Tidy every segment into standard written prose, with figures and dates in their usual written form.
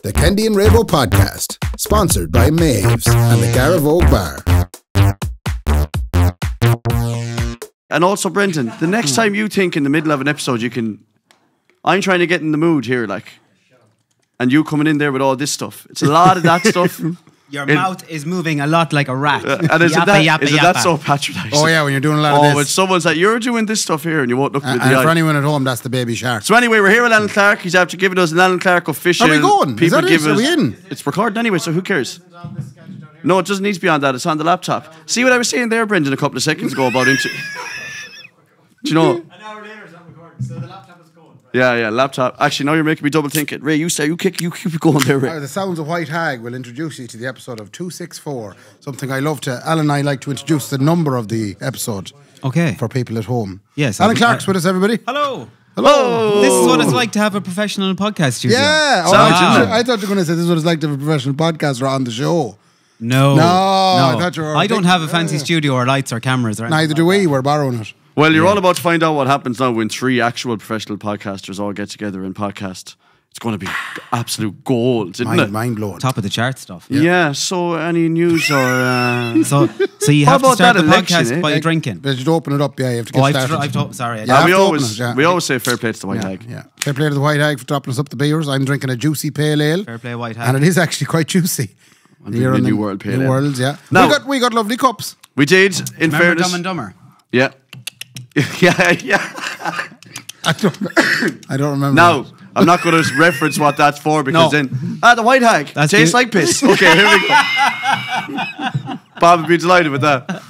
The Kendi and Rabo podcast, sponsored by Maeve's and the Garavogue Bar. And also, Brendan, the next time you think in the middle of an episode I'm trying to get in the mood here, and you coming in there with all this stuff. It's a lot of that stuff. Your mouth is moving a lot like a rat. And isn't that so patronising? Oh yeah, when you're doing a lot of this. when someone's like, you're doing this stuff here and you won't look me in the And eye. for anyone at home, that's the baby shark. So anyway, we're here with Alan Clark. He's after giving us an Alan Clark official. Are we going? Is that it? Are we in? It's recorded anyway, so who cares? No, it doesn't need to be on that. It's on the laptop. See what I was saying there, Brendan, a couple of seconds ago about Do you know? An hour later it's not recording, so the laptop is going. Yeah, laptop. Actually, now you're making me double think it. Ray, you keep going there, Ray. The Sounds of White Hag will introduce you to the episode of 264. Something I love to. Alan and I like to introduce the number of the episode. Okay. For people at home. Yes. Alan Clark's with us, everybody. Hello. Hello. This is what it's like to have a professional podcast studio. Yeah. I thought you were going to say this is what it's like to have a professional podcaster on the show. No. I thought you were. I don't have a fancy studio or lights or cameras or anything. Neither do we. We're borrowing it. Well, you're all about to find out what happens now when 3 actual professional podcasters all get together and podcast. It's going to be absolute gold, isn't it? Mind blowing. Top of the chart stuff. Yeah, so any news or... So you How have to about start that the election, podcast by drinking. But you'd open it up, yeah. You have to get started. Sorry. Yeah. we have to always open it, yeah. we always say fair play to the White Hag. Yeah. Fair play to the White Hag for dropping us up the beers. I'm drinking a juicy pale ale. Fair play, White Hag. And it is actually quite juicy. Here in the New World Pale Ale. New Worlds, yeah. Now- we got lovely cups. We did, in Remember fairness... Dumb and Dumber? Yeah. yeah. I don't remember. Now, that. I'm not going to reference what that's for because No. then... the White Hag. That's Tastes you. like piss. Okay, here we go. Bob would be delighted with that.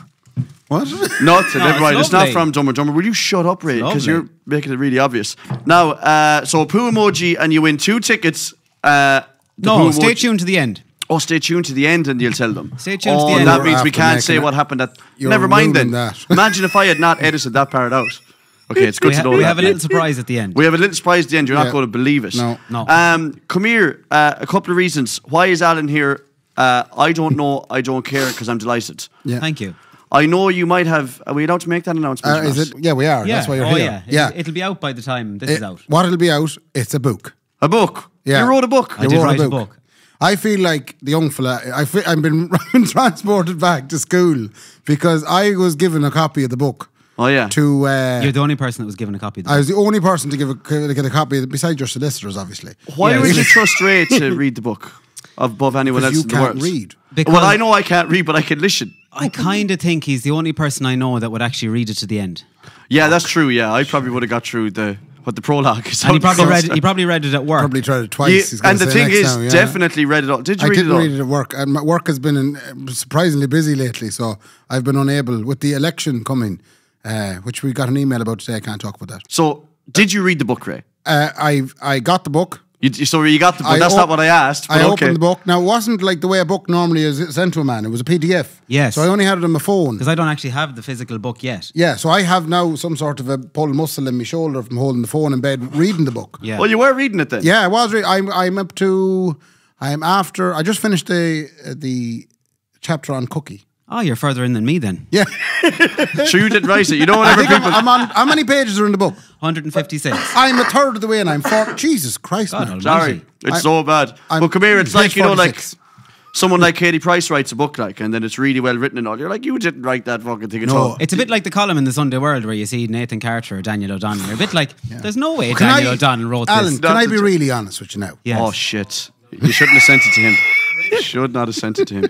What? Nothing, No, never mind. It's not lovely. from Dumb and Dumber. Will you shut up, Ray? Because lovely. you're making it really obvious. Now, so a poo emoji and you win 2 tickets. No, poo stay emoji- tuned to the end. Oh, stay tuned to the end and you'll tell them. Stay tuned to the end. That You're means we after can't making say it. what happened at... You're Never mind then. ruining that. Imagine if I had not edited that part out. Okay, it's good to know We that. have a little surprise at the end. We have a little surprise at the end. You're Yeah. not going to believe it. No. Come here. A couple of reasons. Why is Alan here? I don't know. I don't care because I'm delighted. Yeah. Thank you. I know you might have... Are we allowed to make that announcement? Is it? Yeah, we are. Yeah. That's why you're oh, here. yeah. It'll be out by the time this is out. What it'll be out, it's a book. A book? Yeah. You wrote a book? I did wrote write a book. I feel like the young fella. I've been transported back to school because I was given a copy of the book. Oh, yeah. To You're the only person that was given a copy of the I book. was the only person to get a copy of it, besides your solicitors, obviously. Why Yeah, would you it's- trust Ray to read the book above anyone else Because you in the can't world? read. Because Well, I know I can't read, but I can listen. I kind of think he's the only person I know that would actually read it to the end. Yeah, that's true. Yeah, I probably would have got through the prologue is. And he how it probably goes. read it at work. Probably tried it twice. Yeah, he's gonna and the say thing next is, now, yeah. definitely read it all. Did you I read didn't it all? read it at work, and my work has been surprisingly busy lately, so I've been unable with the election coming, which we got an email about today. I can't talk about that. So, did you read the book, Ray? I got the book. So you got the book. That's not what I asked. But I okay. opened the book. Now, it wasn't like the way a book normally is sent to a man. It was a PDF. Yes. So I only had it on my phone. Because I don't actually have the physical book yet. Yeah, so I have now some sort of a pull muscle in my shoulder from holding the phone in bed, reading the book. Yeah. Well, you were reading it then. Yeah, I was. I'm after. I just finished the chapter on Cookie. Oh, you're further in than me then. Yeah, Sure, you didn't write it. You know I whatever think people. I'm on. How many pages are in the book? 156. I'm a third of the way, and I'm 40. Jesus Christ, God man. almighty. Sorry, it's so bad. I'm But come here, it's like page 46. someone like Katie Price writes a book, and then it's really well written and all. You're like, you didn't write that fucking thing at No. all. It's a bit like the column in the Sunday World where you see Nathan Carter or Daniel O'Donnell. You're a bit like, there's no way Can Daniel I- O'Donnell wrote Alan, this. can I be That's- really honest with you now? Yes. Oh shit! You shouldn't have sent it to him. You should not have sent it to him.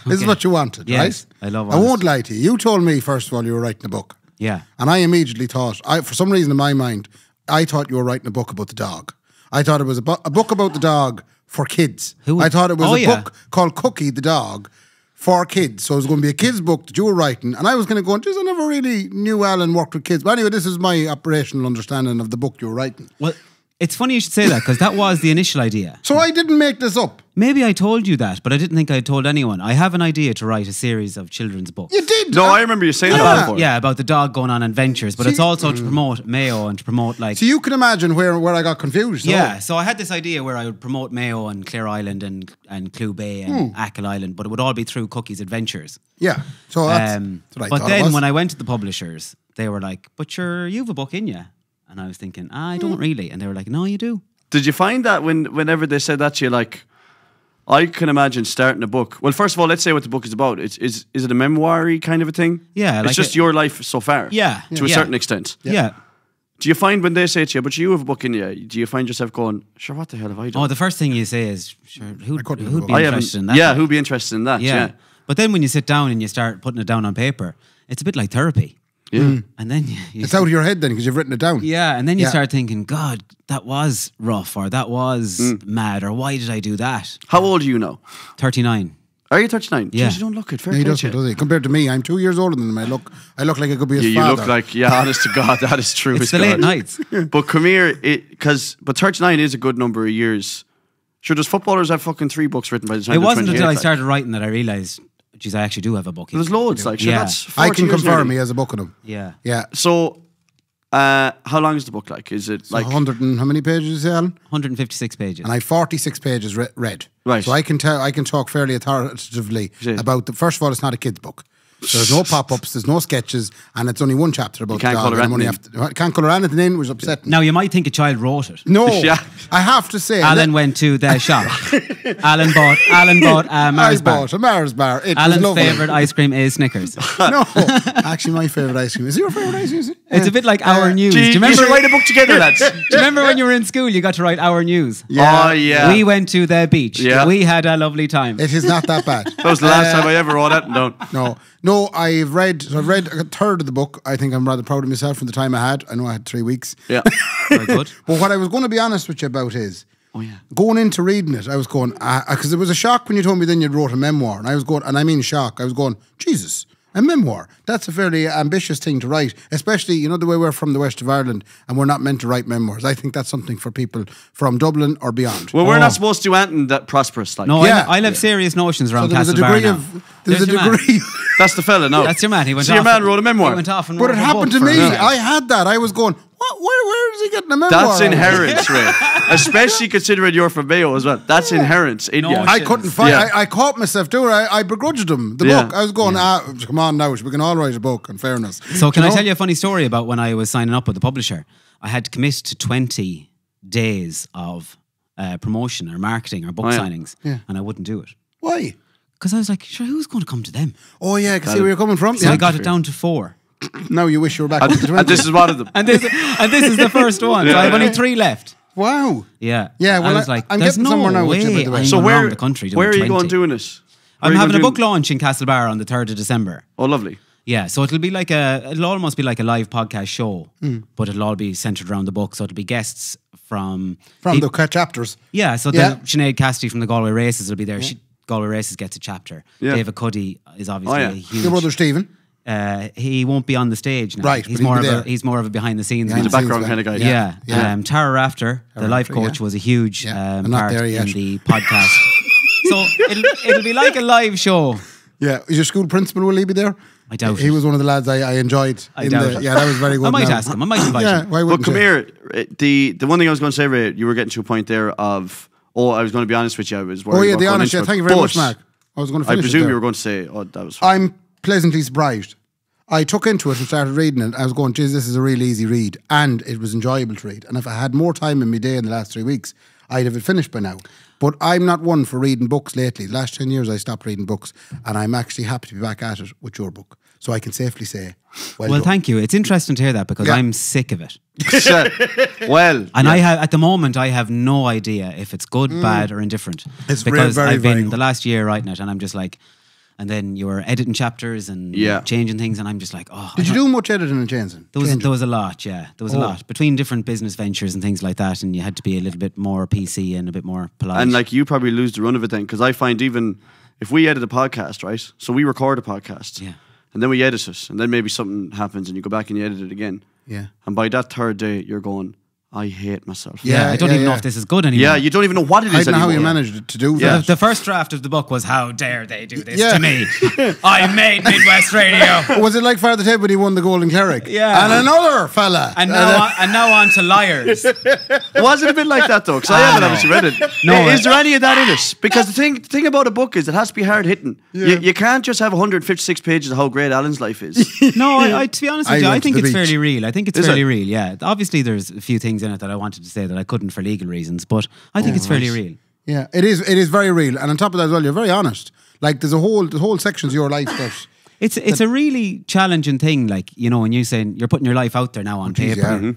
This is what you wanted, Yes, right? I love I won't honest. lie to you. You told me first of all you were writing a book. Yeah. And I immediately thought, for some reason in my mind, I thought you were writing a book about the dog. I thought it was a book about the dog for kids. Who- I thought it was Oh, a yeah. book called Cookie the Dog for kids. So it was going to be a kid's book that you were writing. And I was going to go, geez, I never really knew Alan worked with kids. But anyway, this is my operational understanding of the book you were writing. Well, it's funny you should say that because that was the initial idea. So I didn't make this up. Maybe I told you that, but I didn't think I told anyone. I have an idea to write a series of children's books. You did. No, I remember you saying that Yeah. before. Yeah, about the dog going on adventures, but See- it's also to promote Mayo and to promote like... So you can imagine where I got confused. so- Yeah, so I had this idea where I would promote Mayo and Clare Island and Clew Bay and Achill Island, but it would all be through Cookie's adventures. Yeah. So that's what I but thought it then was. when I went to the publishers, they were like, but you've a book in you. And I was thinking, I don't really. And they were like, no, you do. Did you find that whenever they said that to you, like, I can imagine starting a book. Well, first of all, let's say what the book is about. Is it a memoir-y kind of a thing? Yeah, it's just your life so far. Yeah. To a certain extent. Yeah. Do you find when they say to you, but you have a book in you, do you find yourself going, sure, what the hell have I done? Oh, the first thing you say is, sure, who'd be I interested in that? Yeah, who'd be interested in that? Yeah. But then when you sit down and you start putting it down on paper, it's a bit like therapy. Yeah. And then It's out of your head then because you've written it down. Yeah, and then you Yeah. start thinking, God, that was rough, or that was mad, or why did I do that? How old are you now? 39. Are you 39? Yeah. Jeez, you don't look it. Fair No, he play doesn't, to you. does he? Compared to me, I'm 2 years older than him. I look like I could be his You father. look like, honest to God, that is true. It's as the God. late nights. But come here, but 39 is a good number of years. Sure, does footballers have fucking 3 books written by the time It they're wasn't 28, until I like? started writing that I realised, geez, I actually do have a book. There's loads, like, sure, Yeah. that's 40 I can years confirm nearly. he has a book of them. Yeah. Yeah. So, how long is the book like? Is it So like 100 and how many pages is it, Alan? 156 pages. And I have 46 pages read. Right. So I can talk fairly authoritatively Yeah. about first of all, it's not a kid's book. There's no pop-ups, there's no sketches, and it's only one chapter about can't the dog. colour and I'm anything only can't colour anything in, which is upsetting. Now, you might think a child wrote it. No, Yeah. I have to say, Alan went to the shop. Alan bought a I Mars bar. bought a Mars bar. It Alan's was lovely. favourite ice cream is Snickers. No, actually, my favourite ice cream is your favourite ice cream. Is it? It's a bit like Our News. Gee, Do you remember? should write a book together, lads? Do you remember when you were in school, you got to write Our News? Yeah. Oh, yeah. We went to the beach. Yeah. We had a lovely time. It is not that bad. That was the last time I ever wrote that down. No, I've read a third of the book. I think I'm rather proud of myself from the time I had. I know I had 3 weeks. Yeah. Very good. But what I was going to be honest with you about is, Oh, yeah. going into reading it, I was going, because it was a shock when you told me then you'd wrote a memoir. And I was going, and I mean shock, I was going, Jesus, a memoir. That's a fairly ambitious thing to write, especially, you know, the way we're from the west of Ireland and we're not meant to write memoirs. I think that's something for people from Dublin or beyond. Well, we're not supposed to do anything that prosperous. Like. No, Yeah. I'll have serious notions So around there was a Castlebar degree now. of, there's a There's your man. degree. That's the fella, no. That's your man. He went So off. your man wrote a memoir. He went off and But wrote it a happened book to for me. a minute. I had that. I was going, what? Where is he getting a memoir? That's out of? inherent, Ray. Especially considering you're from Mayo as well. That's inherent in No you. shit. I couldn't find. Yeah. I caught myself doing it. I begrudged him the Yeah. book. I was going, come on now, we can all write a book. In fairness, So can I know? tell you a funny story about when I was signing up with the publisher? I had to commit to 20 days of promotion or marketing or book Oh, yeah. signings, and I wouldn't do it. Why? Because I was like, sure, who's going to come to them? Oh yeah, I can see where you're coming from. So Yeah. I got it down to 4. Now you wish you were back up to 20. And this is one of them. And this is the first one. So I have only 3 left. Wow. Yeah. Yeah, well, I was like, I'm there's getting no somewhere now way with you, by the way. I'm So going where, around the country doing where are you 20. going doing this? I'm Where are you having a going book launch in Castlebar on the 3rd of December. Oh, lovely. Yeah, so it'll almost be like a live podcast show, but it'll all be centered around the book. So it'll be guests from the chapters. Yeah, so Yeah. Sinead Cassidy from the Galway Races will be there. Galway Races gets a chapter. Yeah. David Cuddy is obviously Oh, yeah. a huge. Your brother Stephen. He won't be on the stage now. Right, he's but he'll more be of there. he's more of a behind the scenes. Behind man. The the scenes background guy. kind of guy. Yeah, Yeah. Tara Rafter, the life Rafter, coach, yeah. was a huge Yeah. I'm not part there yet. in the podcast. So it'll be like a live show. Yeah. Is your school principal, will he be there? I doubt He it. was one of the lads I enjoyed. I doubt it. Yeah, that was very good. I might now. ask him. I might invite Yeah, him. why But wouldn't come you? here. The one thing I was going to say, Ray, you were getting to a point there of, I was going to be honest with you. I was worried Oh yeah, about the going honest. into Yeah, it. thank you very much, But Mark. I was going to I finish presume it there. you were going to say, that was... I'm pleasantly surprised. I took into it and started reading it. I was going, geez, this is a really easy read. And it was enjoyable to read. And if I had more time in my day in the last 3 weeks, I'd have it finished by now. But I'm not one for reading books lately. The last 10 years I stopped reading books. And I'm actually happy to be back at it with your book. So I can safely say, well done. Thank you. It's interesting to hear that because Yeah. I'm sick of it. Well, And at the moment, I have no idea if it's good, bad, or indifferent. It's because very, I've very been good. the last year writing it, and I'm just like, and then you were editing chapters and Yeah. changing things, and I'm just like, oh. Did you do much editing and changing? There was a lot, yeah. There was a lot between different business ventures and things like that, and you had to be a little bit more PC and a bit more polite. and like you probably lose the run of it then, because I find even if we edit a podcast, right? So we record a podcast, Yeah. and then we edit it, and then maybe something happens, and you go back and you edit it again, Yeah. and by that 3rd day, you're going, I hate myself. yeah, I don't even know if this is good anymore. Yeah, you don't even know what it I is don't know how anymore. you managed to do Yeah. that. The first draft of the book was, how dare they do this Yeah. to me? I made Midwest Radio. Was it like Father Ted when he won the Golden Cleric? Yeah. And another fella. And now on to liars. Was it a bit like that though? Because I haven't obviously read it. No, Is there any of that in it? Because the thing about a book is it has to be hard hitting. You can't just have 156 pages of how great Alan's life is. No, I to be honest with I you, I went to think the it's beach. fairly real. I think it's Is fairly it? real, yeah. Obviously, there's a few things things in it that I wanted to say that I couldn't for legal reasons, but I think it's fairly real. Yeah, it is. It is very real, and on top of that as well, you're very honest. Like there's the whole sections of your life that It's a really challenging thing, like, you know, when you're saying you're putting your life out there now on paper. yeah.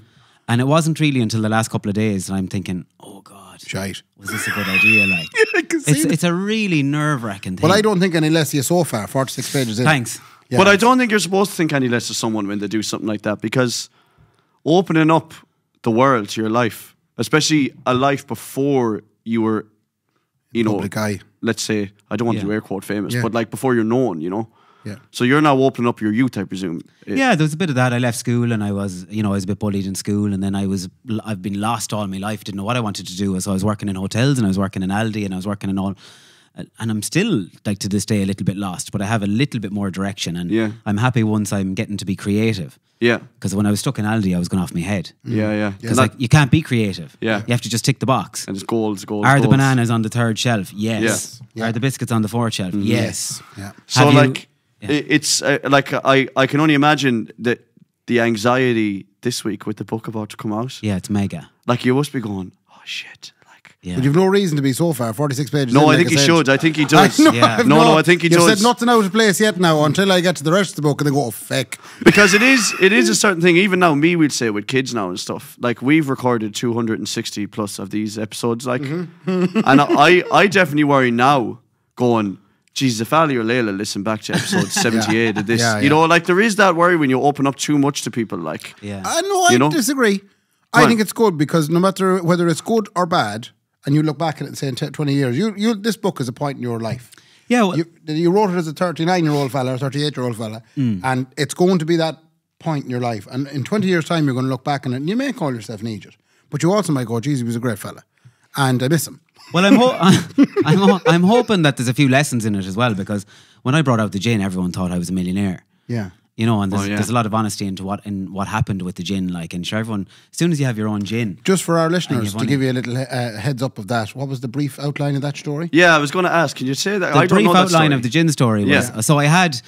And it wasn't really until the last couple of days that I'm thinking, oh God, shite. was this a good idea? Like, I can see it's a really nerve-wracking thing. Well, I don't think any less of you so far. 46 pages in. Thanks. Yeah. But I don't think you're supposed to think any less of someone when they do something like that, because opening up the world to your life, especially a life before you were, you know, Public eye. let's say, I don't want to Yeah. do air quote famous, Yeah. but like before you're known, you know. Yeah. So you're now opening up your youth, I presume. Yeah, there was a bit of that. I left school and I was a bit bullied in school, and then I've been lost all my life. Didn't know what I wanted to do. So I was working in hotels, and I was working in Aldi, and I was working in all. And I'm still, like, to this day, a little bit lost, but I have a little bit more direction, and Yeah. I'm happy once I'm getting to be creative. Yeah. Because when I was stuck in Aldi, I was going off my head. Yeah, yeah. Because like, you can't be creative. Yeah. You have to just tick the box. And it's goals. Are the bananas on the third shelf? Yes. Yes. Yeah. Are the biscuits on the fourth shelf? Yes. Yeah. So Have you- like, Yeah. it's like I can only imagine that the anxiety this week with the book about to come out. Yeah, it's mega. Like you must be going, oh shit. Like, Yeah. But you've no reason to be so far. 46 pages. no, in, I like think he said. should. I think he does. I know, Yeah. I've No, I think he You've does. said nothing out of place yet now until I get to the rest of the book and they go, oh, feck. Because it is a certain thing. Even now, me, we'd say with kids now and stuff. Like we've recorded 260 plus of these episodes. Like, Mm-hmm. and I definitely worry now, going, Jesus, if Ali or Layla listen back to episode 78 of this, Yeah, you know, like there is that worry when you open up too much to people. Like, Yeah. I know, I You know? disagree. I Fine. think it's good because no matter whether it's good or bad, and you look back at it and say in 20 years, this book is a point in your life. Yeah, well, You wrote it as a 39-year-old fella or 38-year-old fella, and it's going to be that point in your life. And in 20 years' time, you're going to look back on it, and you may call yourself an idiot, but you also might go, geez, he was a great fella, and I miss him. well, I'm hoping that there's a few lessons in it as well, because when I brought out the gin, everyone thought I was a millionaire. Yeah. You know, and there's, Oh, yeah. there's a lot of honesty into what happened with the gin. Like, and sure, everyone, as soon as you have your own gin, Just for our And listeners, you've to only- give you a little heads up of that, what was the brief outline of that story? yeah, I was going to ask, can you say that? the I don't brief know that outline story. of the gin story was, Yeah. so I had,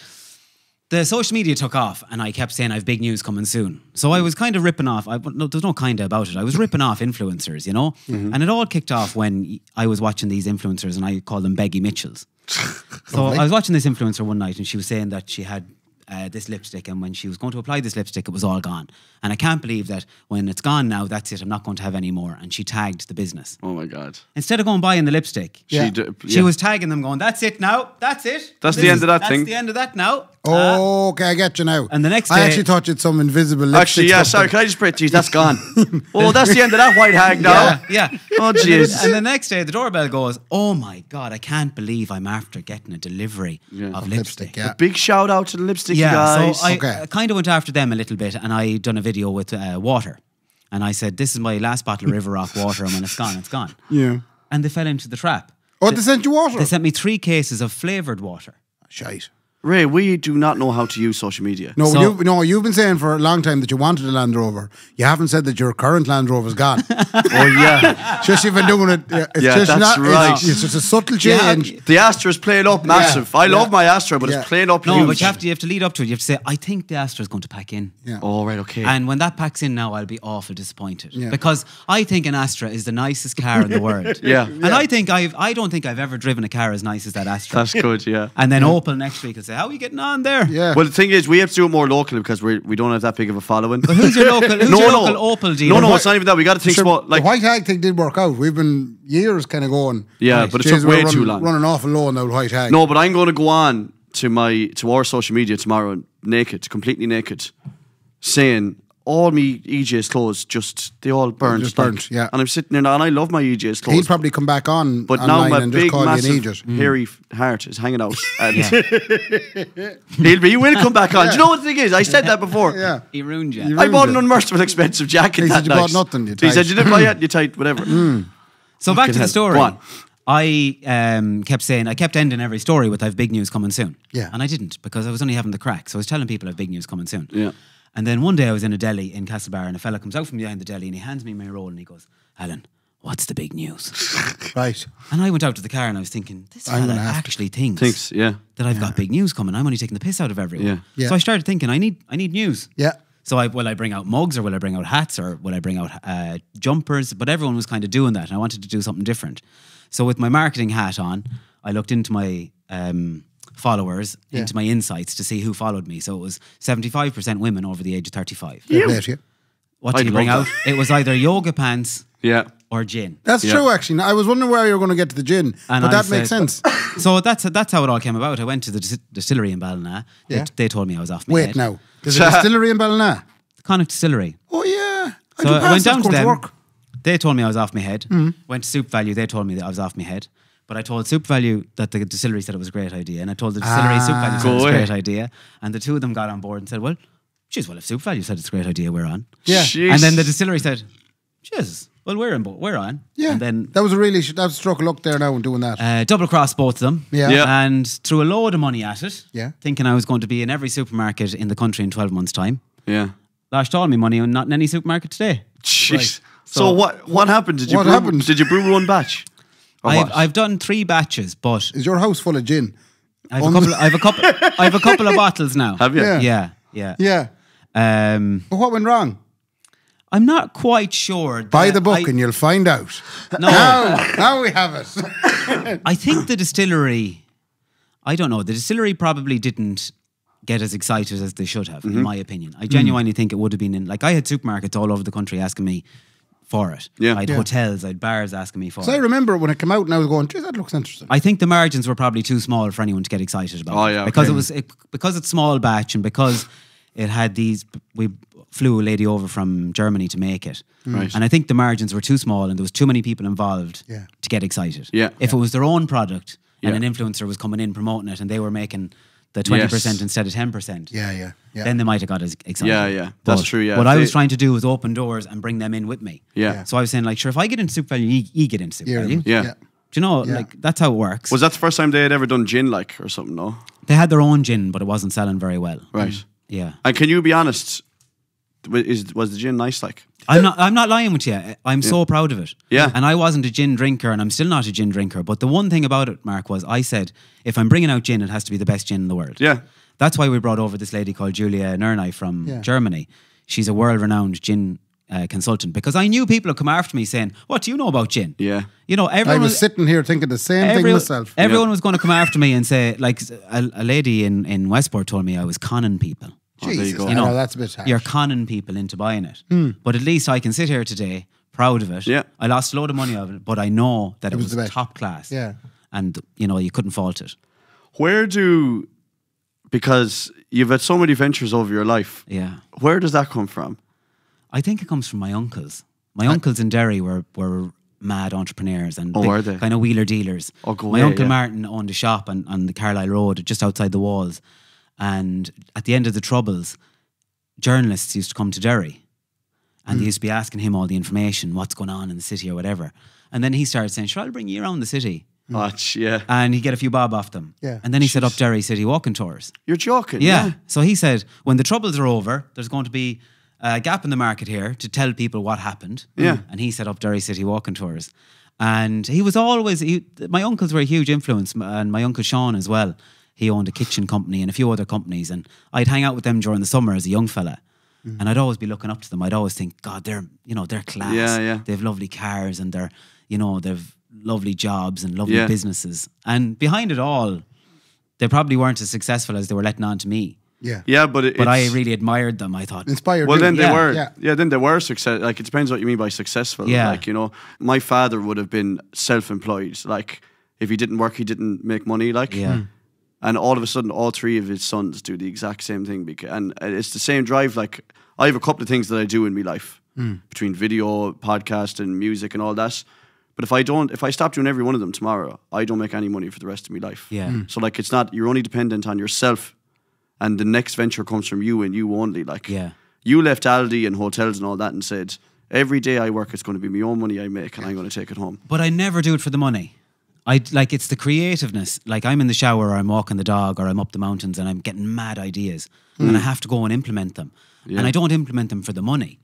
the social media took off and I kept saying I have big news coming soon. So I was kind of ripping off, there's no kind of about it, I was ripping off influencers, you know? Mm-hmm. And it all kicked off when I was watching these influencers, and I call them Beggy Mitchells. So Lovely. I was watching this influencer one night, and she was saying that she had this lipstick, and when she was going to apply this lipstick, it was all gone. And I can't believe that when it's gone now, that's it, I'm not going to have any more. And she tagged the business. Oh my God. Instead of going buying the lipstick, Yeah. she was tagging them, going, that's it now, that's it. That's the end of that that's thing. That's the end of that now. Oh, okay, I get you now. And the next I day- actually thought you'd some invisible lipstick. Actually, yeah, stuff sorry, that- can I just pray? Jeez, that's gone. Oh, that's the end of that white hag now. Yeah. Oh, jeez. And the next day, the doorbell goes, oh my God, I can't believe I'm after getting a delivery of lipstick. yeah. Big shout out to the lipstick Yeah, guys. so I Okay. kind of went after them a little bit, and I done a video with water. And I said, this is my last bottle of River Rock water, and when it's gone, it's gone. Yeah. And they fell into the trap. Oh, they sent you water? They sent me 3 cases of flavoured water. Shite. Ray, we do not know how to use social media. No, So- you've been saying for a long time that you wanted a Land Rover. You haven't said that your current Land Rover's gone. Oh, yeah. Just you've been doing it. It's Yeah, just that's not, right. It's just a subtle Yeah, change. The Astra's playing up massive. I love yeah. my Astra, but Yeah. it's playing up No, huge. but you have to lead up to it. You have to say, I think the Astra's going to pack in. Yeah. Oh, right, okay. And when that packs in now, I'll be awful disappointed. Yeah. Because I think an Astra is the nicest car in the world. Yeah. And I don't think I've ever driven a car as nice as that Astra. That's good, yeah. And then Opel next week will say, how are you getting on there? Yeah. Well, the thing is, we have to do it more locally because we don't have that big of a following. But who's your local, Opel dealer? No, it's not even that. We got to think Sure, small. Like, the White Hag thing did work out. We've been years kind of going. yeah, but it Jeez, took we're way too long. Running awful low on the old White Hag. No, but I'm going to go on to our social media tomorrow, naked, completely naked, saying all me EJ's clothes they all burnt. Just burnt, yeah. And I'm sitting there now, and I love my EJ's clothes. He'll probably come back on But now online my and just big, call you an massive, idiot. hairy heart is hanging out. And Yeah. he will come back on. Do you know what the thing is? I said that before. Yeah. He ruined you. I bought an ruined it. unmerciful expensive jacket He that said you night. bought nothing, you He tight. said you didn't buy it, you tight, whatever. So back to the hell. story. Go on. I kept ending every story with I've big news coming soon. Yeah. And I didn't, because I was only having the crack. So I was telling people I've big news coming soon. Yeah. And then one day I was in a deli in Castlebar, and a fella comes out from behind the deli and he hands me my roll and he goes, Alan, what's the big news? Right. And I went out to the car and I was thinking, this I'm fella gonna have to- actually thinks Yeah. that I've got big news coming. I'm only taking the piss out of everyone. Yeah. Yeah. So I started thinking, I need news. Yeah. So will I bring out mugs, or will I bring out hats, or will I bring out jumpers? But everyone was kind of doing that, and I wanted to do something different. So with my marketing hat on, I looked into my followers, into my insights to see who followed me. So it was 75% women over the age of 35. Yeah. What did you bring out? It was either yoga pants or gin. That's true, actually. I was wondering where you were going to get to the gin, but that makes sense. So that's how it all came about. I went to the distillery in Ballina. They told me I was off my head. Wait now. There's a distillery in Ballina? The Connacht Distillery. Oh, yeah. So I went down to them. They told me I was off my head. Went to Soup Value. They told me that I was off my head. But I told Soup Value that the distillery said it was a great idea. And I told the distillery Soup Value said it was a great idea. And the two of them got on board and said, well, if Soup Value said it's a great idea, we're on. Yeah. Jeez. And then the distillery said, well, we're on. Yeah. And then that was a stroke of luck there now in doing that. double crossed both of them. Yeah. And threw a load of money at it. Yeah. Thinking I was going to be in every supermarket in the country in 12 months' time. Yeah. Lashed all my money and not in any supermarket today. Jeez. Right. So what happened? Did you brew one batch? I've done 3 batches, but Is your house full of gin? I have a couple of bottles now. Have you? Yeah. Yeah. Yeah. But what went wrong? I'm not quite sure. Buy the book and you'll find out. No. Now we have it. I think the distillery, I don't know, the distillery probably didn't get as excited as they should have, in my opinion. I genuinely think it would have been I had supermarkets all over the country asking me for it. Yeah. I had hotels, I had bars asking me for So it. I remember when it came out and I was going, geez, that looks interesting. I think the margins were probably too small for anyone to get excited about. Oh, yeah, because okay. because it's small batch and because it had we flew a lady over from Germany to make it. Right. And I think the margins were too small and there was too many people involved Yeah. to get excited. Yeah. If it was their own product and Yeah. an influencer was coming in promoting it and they were making the 20% instead of 10%. Yeah. Then they might have got as excited. Yeah. That's But true, yeah. What I was trying to do was open doors and bring them in with me. Yeah. So I was saying, like, sure, if I get into Soup Value, you get into Soup Value. Yeah. Do you know, like, that's how it works. Was that the first time they had ever done gin, like, or something, no? They had their own gin, but it wasn't selling very well. Right. Yeah. And can you be honest, was the gin nice, like? I'm not lying with you. I'm so proud of it. Yeah. And I wasn't a gin drinker and I'm still not a gin drinker. But the one thing about it, Mark, was I said, if I'm bringing out gin, it has to be the best gin in the world. Yeah. That's why we brought over this lady called Julia Nernay from Germany. She's a world-renowned gin consultant because I knew people would come after me saying, what do you know about gin? Yeah. You know, I everyone was sitting here thinking the same thing myself. Everyone was going to come after me and say, like, a lady in Westport told me I was conning people. there you Jesus, go. I You know, know that's a bit harsh. You're conning people into buying it. But at least I can sit here today, proud of it. Yeah. I lost a load of money of it, but I know that it was was the best. top class. Yeah. And, you know, you couldn't fault it. Because you've had so many ventures over your life, Yeah. where does that come from? I think it comes from my uncles. My uncles in Derry were mad entrepreneurs and were they? kind of wheeler dealers. Oh, go my away, uncle yeah. Martin owned a shop on the Carlisle Road, just outside the walls. And at the end of the Troubles, journalists used to come to Derry and they used to be asking him all the information, what's going on in the city or whatever. And then he started saying, sure, I'll bring you around the city. Yeah. And he'd get a few bob off them. Yeah. And then he set up Derry City walking tours. You're joking. Yeah. So he said, when the Troubles are over, there's going to be a gap in the market here to tell people what happened. Yeah. And he set up Derry City walking tours. And he was always, my uncles were a huge influence, and my uncle Sean as well. He owned a kitchen company and a few other companies. And I'd hang out with them during the summer as a young fella. And I'd always be looking up to them. I'd always think, God, they're class. Yeah. They have lovely cars and they've lovely jobs and lovely Yeah. businesses. And behind it all, they probably weren't as successful as they were letting on to me. Yeah. Yeah, but But I really admired them. I thought, Inspired. Well, you. then they Yeah. were. Yeah. Yeah, then they were success. Like, it depends what you mean by successful. Yeah. Like, you know, my father would have been self-employed. Like, if he didn't work, he didn't make money. Like, Yeah. And all of a sudden, all 3 of his sons do the exact same thing. And it's the same drive. Like, I have a couple of things that I do in my life between video, podcast, and music and all that. But if I stop doing every one of them tomorrow, I don't make any money for the rest of my life. Yeah. So, like, it's not, you're only dependent on yourself, and the next venture comes from you and you only. Like, Yeah. you left Aldi and hotels and all that and said, every day I work, it's going to be my own money I make, and I'm going to take it home. But I never do it for the money. It's the creativeness. Like, I'm in the shower or I'm walking the dog or I'm up the mountains and I'm getting mad ideas and I have to go and implement them. And I don't implement them for the money.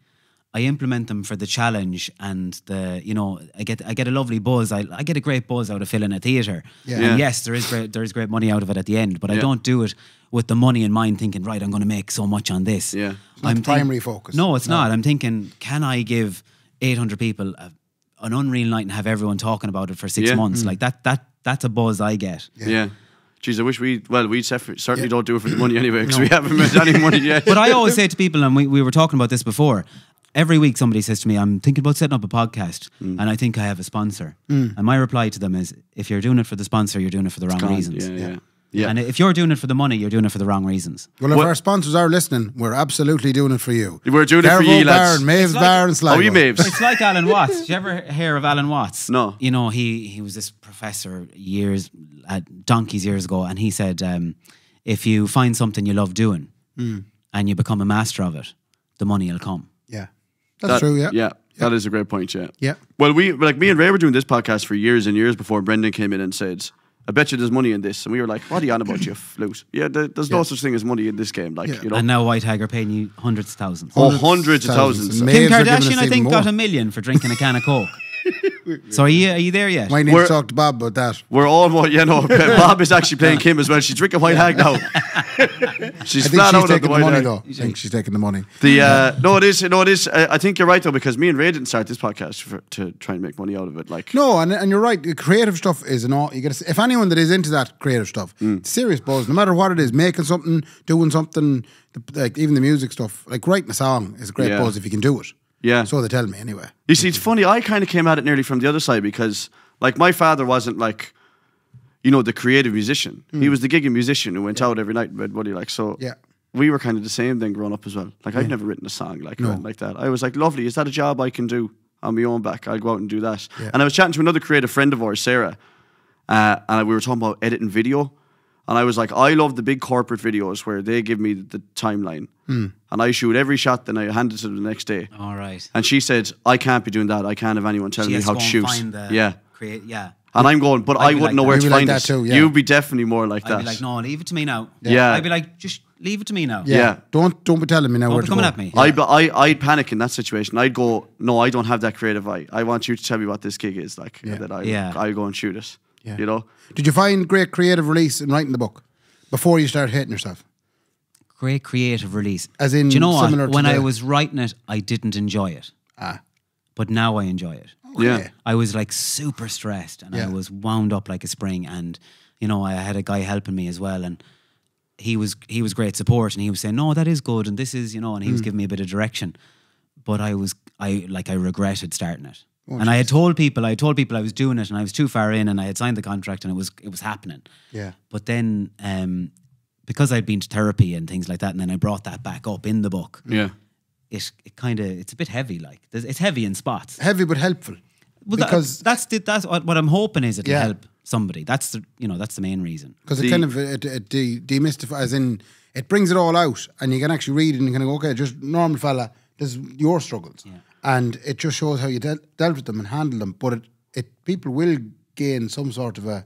I implement them for the challenge and the, you know, I get a lovely buzz. I get a great buzz out of filling a theatre. Yeah. And Yeah. yes, there is great money out of it at the end, but I Yeah. don't do it with the money in mind thinking, right, I'm going to make so much on this. Yeah. It's not the primary focus. No, it's not. I'm thinking, can I give 800 people an unreal night and have everyone talking about it for 6 Yeah. months? Like that's a buzz I get. Yeah. Jeez, I wish we certainly don't do it for the money anyway, because we haven't made any money yet. But I always say to people, and we were talking about this before, every week somebody says to me, I'm thinking about setting up a podcast and I think I have a sponsor. And my reply to them is, if you're doing it for the sponsor, you're doing it for the wrong reasons. Yeah. And if you're doing it for the money, you're doing it for the wrong reasons. Well, if What- our sponsors are listening, we're absolutely doing it for you. We're doing it for Carvo you, Bar lads. and Maeve's It's like- Bar and Sligo. Oh, you Maeve's. It's like Alan Watts. Did you ever hear of Alan Watts? No. You know, he was this professor donkeys years ago, and he said, if you find something you love doing and you become a master of it, the money will come. Yeah. That's true, yeah. Yeah. That is a great point, yeah. Yeah. Well, me and Ray were doing this podcast for years and years before Brendan came in and said, I bet you there's money in this. And we were like, what are you on about, you flute? Yeah, there's no such thing as money in this game, like, Yeah. you know. And now White Hag are paying you hundreds of thousands. Oh, hundreds of thousands. And Kim Maeve's are giving Kardashian, us I even think, more. got $1 million for drinking a can of Coke. So are you there yet? Might need We're- to talk to Bob about that. We're almost, Bob is actually playing Kim as well. She's drinking White Hag now. She's I think flat she's out of the taking the White money, Hag. though. I think she's taking the money. No, it is. I think you're right though, because me and Ray didn't start this podcast to try and make money out of it. Like, No, and you're right. The creative stuff is an all. You get. If anyone that is into that creative stuff, it's serious buzz. No matter what it is, making something, doing something, like even the music stuff, like writing a song is a great Yeah. buzz if you can do it. Yeah. So they tell me anyway. you see, it's funny. I kind of came at it nearly from the other side because, like, my father wasn't like, you know, the creative musician. He was the gigging musician who went out every night and made money. Like, so Yeah. we were kind of the same then growing up as well. Like, I've never written a song like that. I was like, lovely. Is that a job I can do on my own back? I'll go out and do that. Yeah. And I was chatting to another creative friend of ours, Sarah, and we were talking about editing video. And I was like, I love the big corporate videos where they give me the timeline. And I shoot every shot, then I hand it to them the next day. All right. And she said, I can't be doing that. I can't have anyone telling She me has how to to go shoot. and find the Yeah. yeah. And I'm going, but I be wouldn't like know that. where You'd to be like find that it. too, yeah. You'd be definitely more like I'd that. be like, no, leave it to me now. Yeah. I'd be like, just leave it to me now. Yeah. Don't be telling me now Don't where be to coming go. at me. I'd panic in that situation. I'd go, no, I don't have that creative eye. I want you to tell me what this gig is like. Yeah. And then Yeah. I'll go and shoot it. Yeah. You know? Did you find great creative release in writing the book before you started hating yourself? Great creative release. As in Do you know similar what? to When I the- was writing it, I didn't enjoy it. But now I enjoy it. Yeah. I was like super stressed and I Yeah. was wound up like a spring, and you know, I had a guy helping me as well, and he was great support, and he was saying, no, that is good and this is, you know, and he was giving me a bit of direction. But I regretted starting it. And I told people I was doing it and I was too far in and I had signed the contract and it was happening. Yeah. But then because I'd been to therapy and things like that, and then I brought that back up in the book. Yeah. It kind of, it's a bit heavy, like it's heavy in spots. Heavy but helpful. Well, because that's what I'm hoping is it'll Yeah. help somebody. That's the main reason. Because it kind of it demystifies, as in it brings it all out, and you can actually read it and you can go, okay, just normal fella, this is your struggles, and it just shows how you dealt with them and handled them. But people will gain some sort of a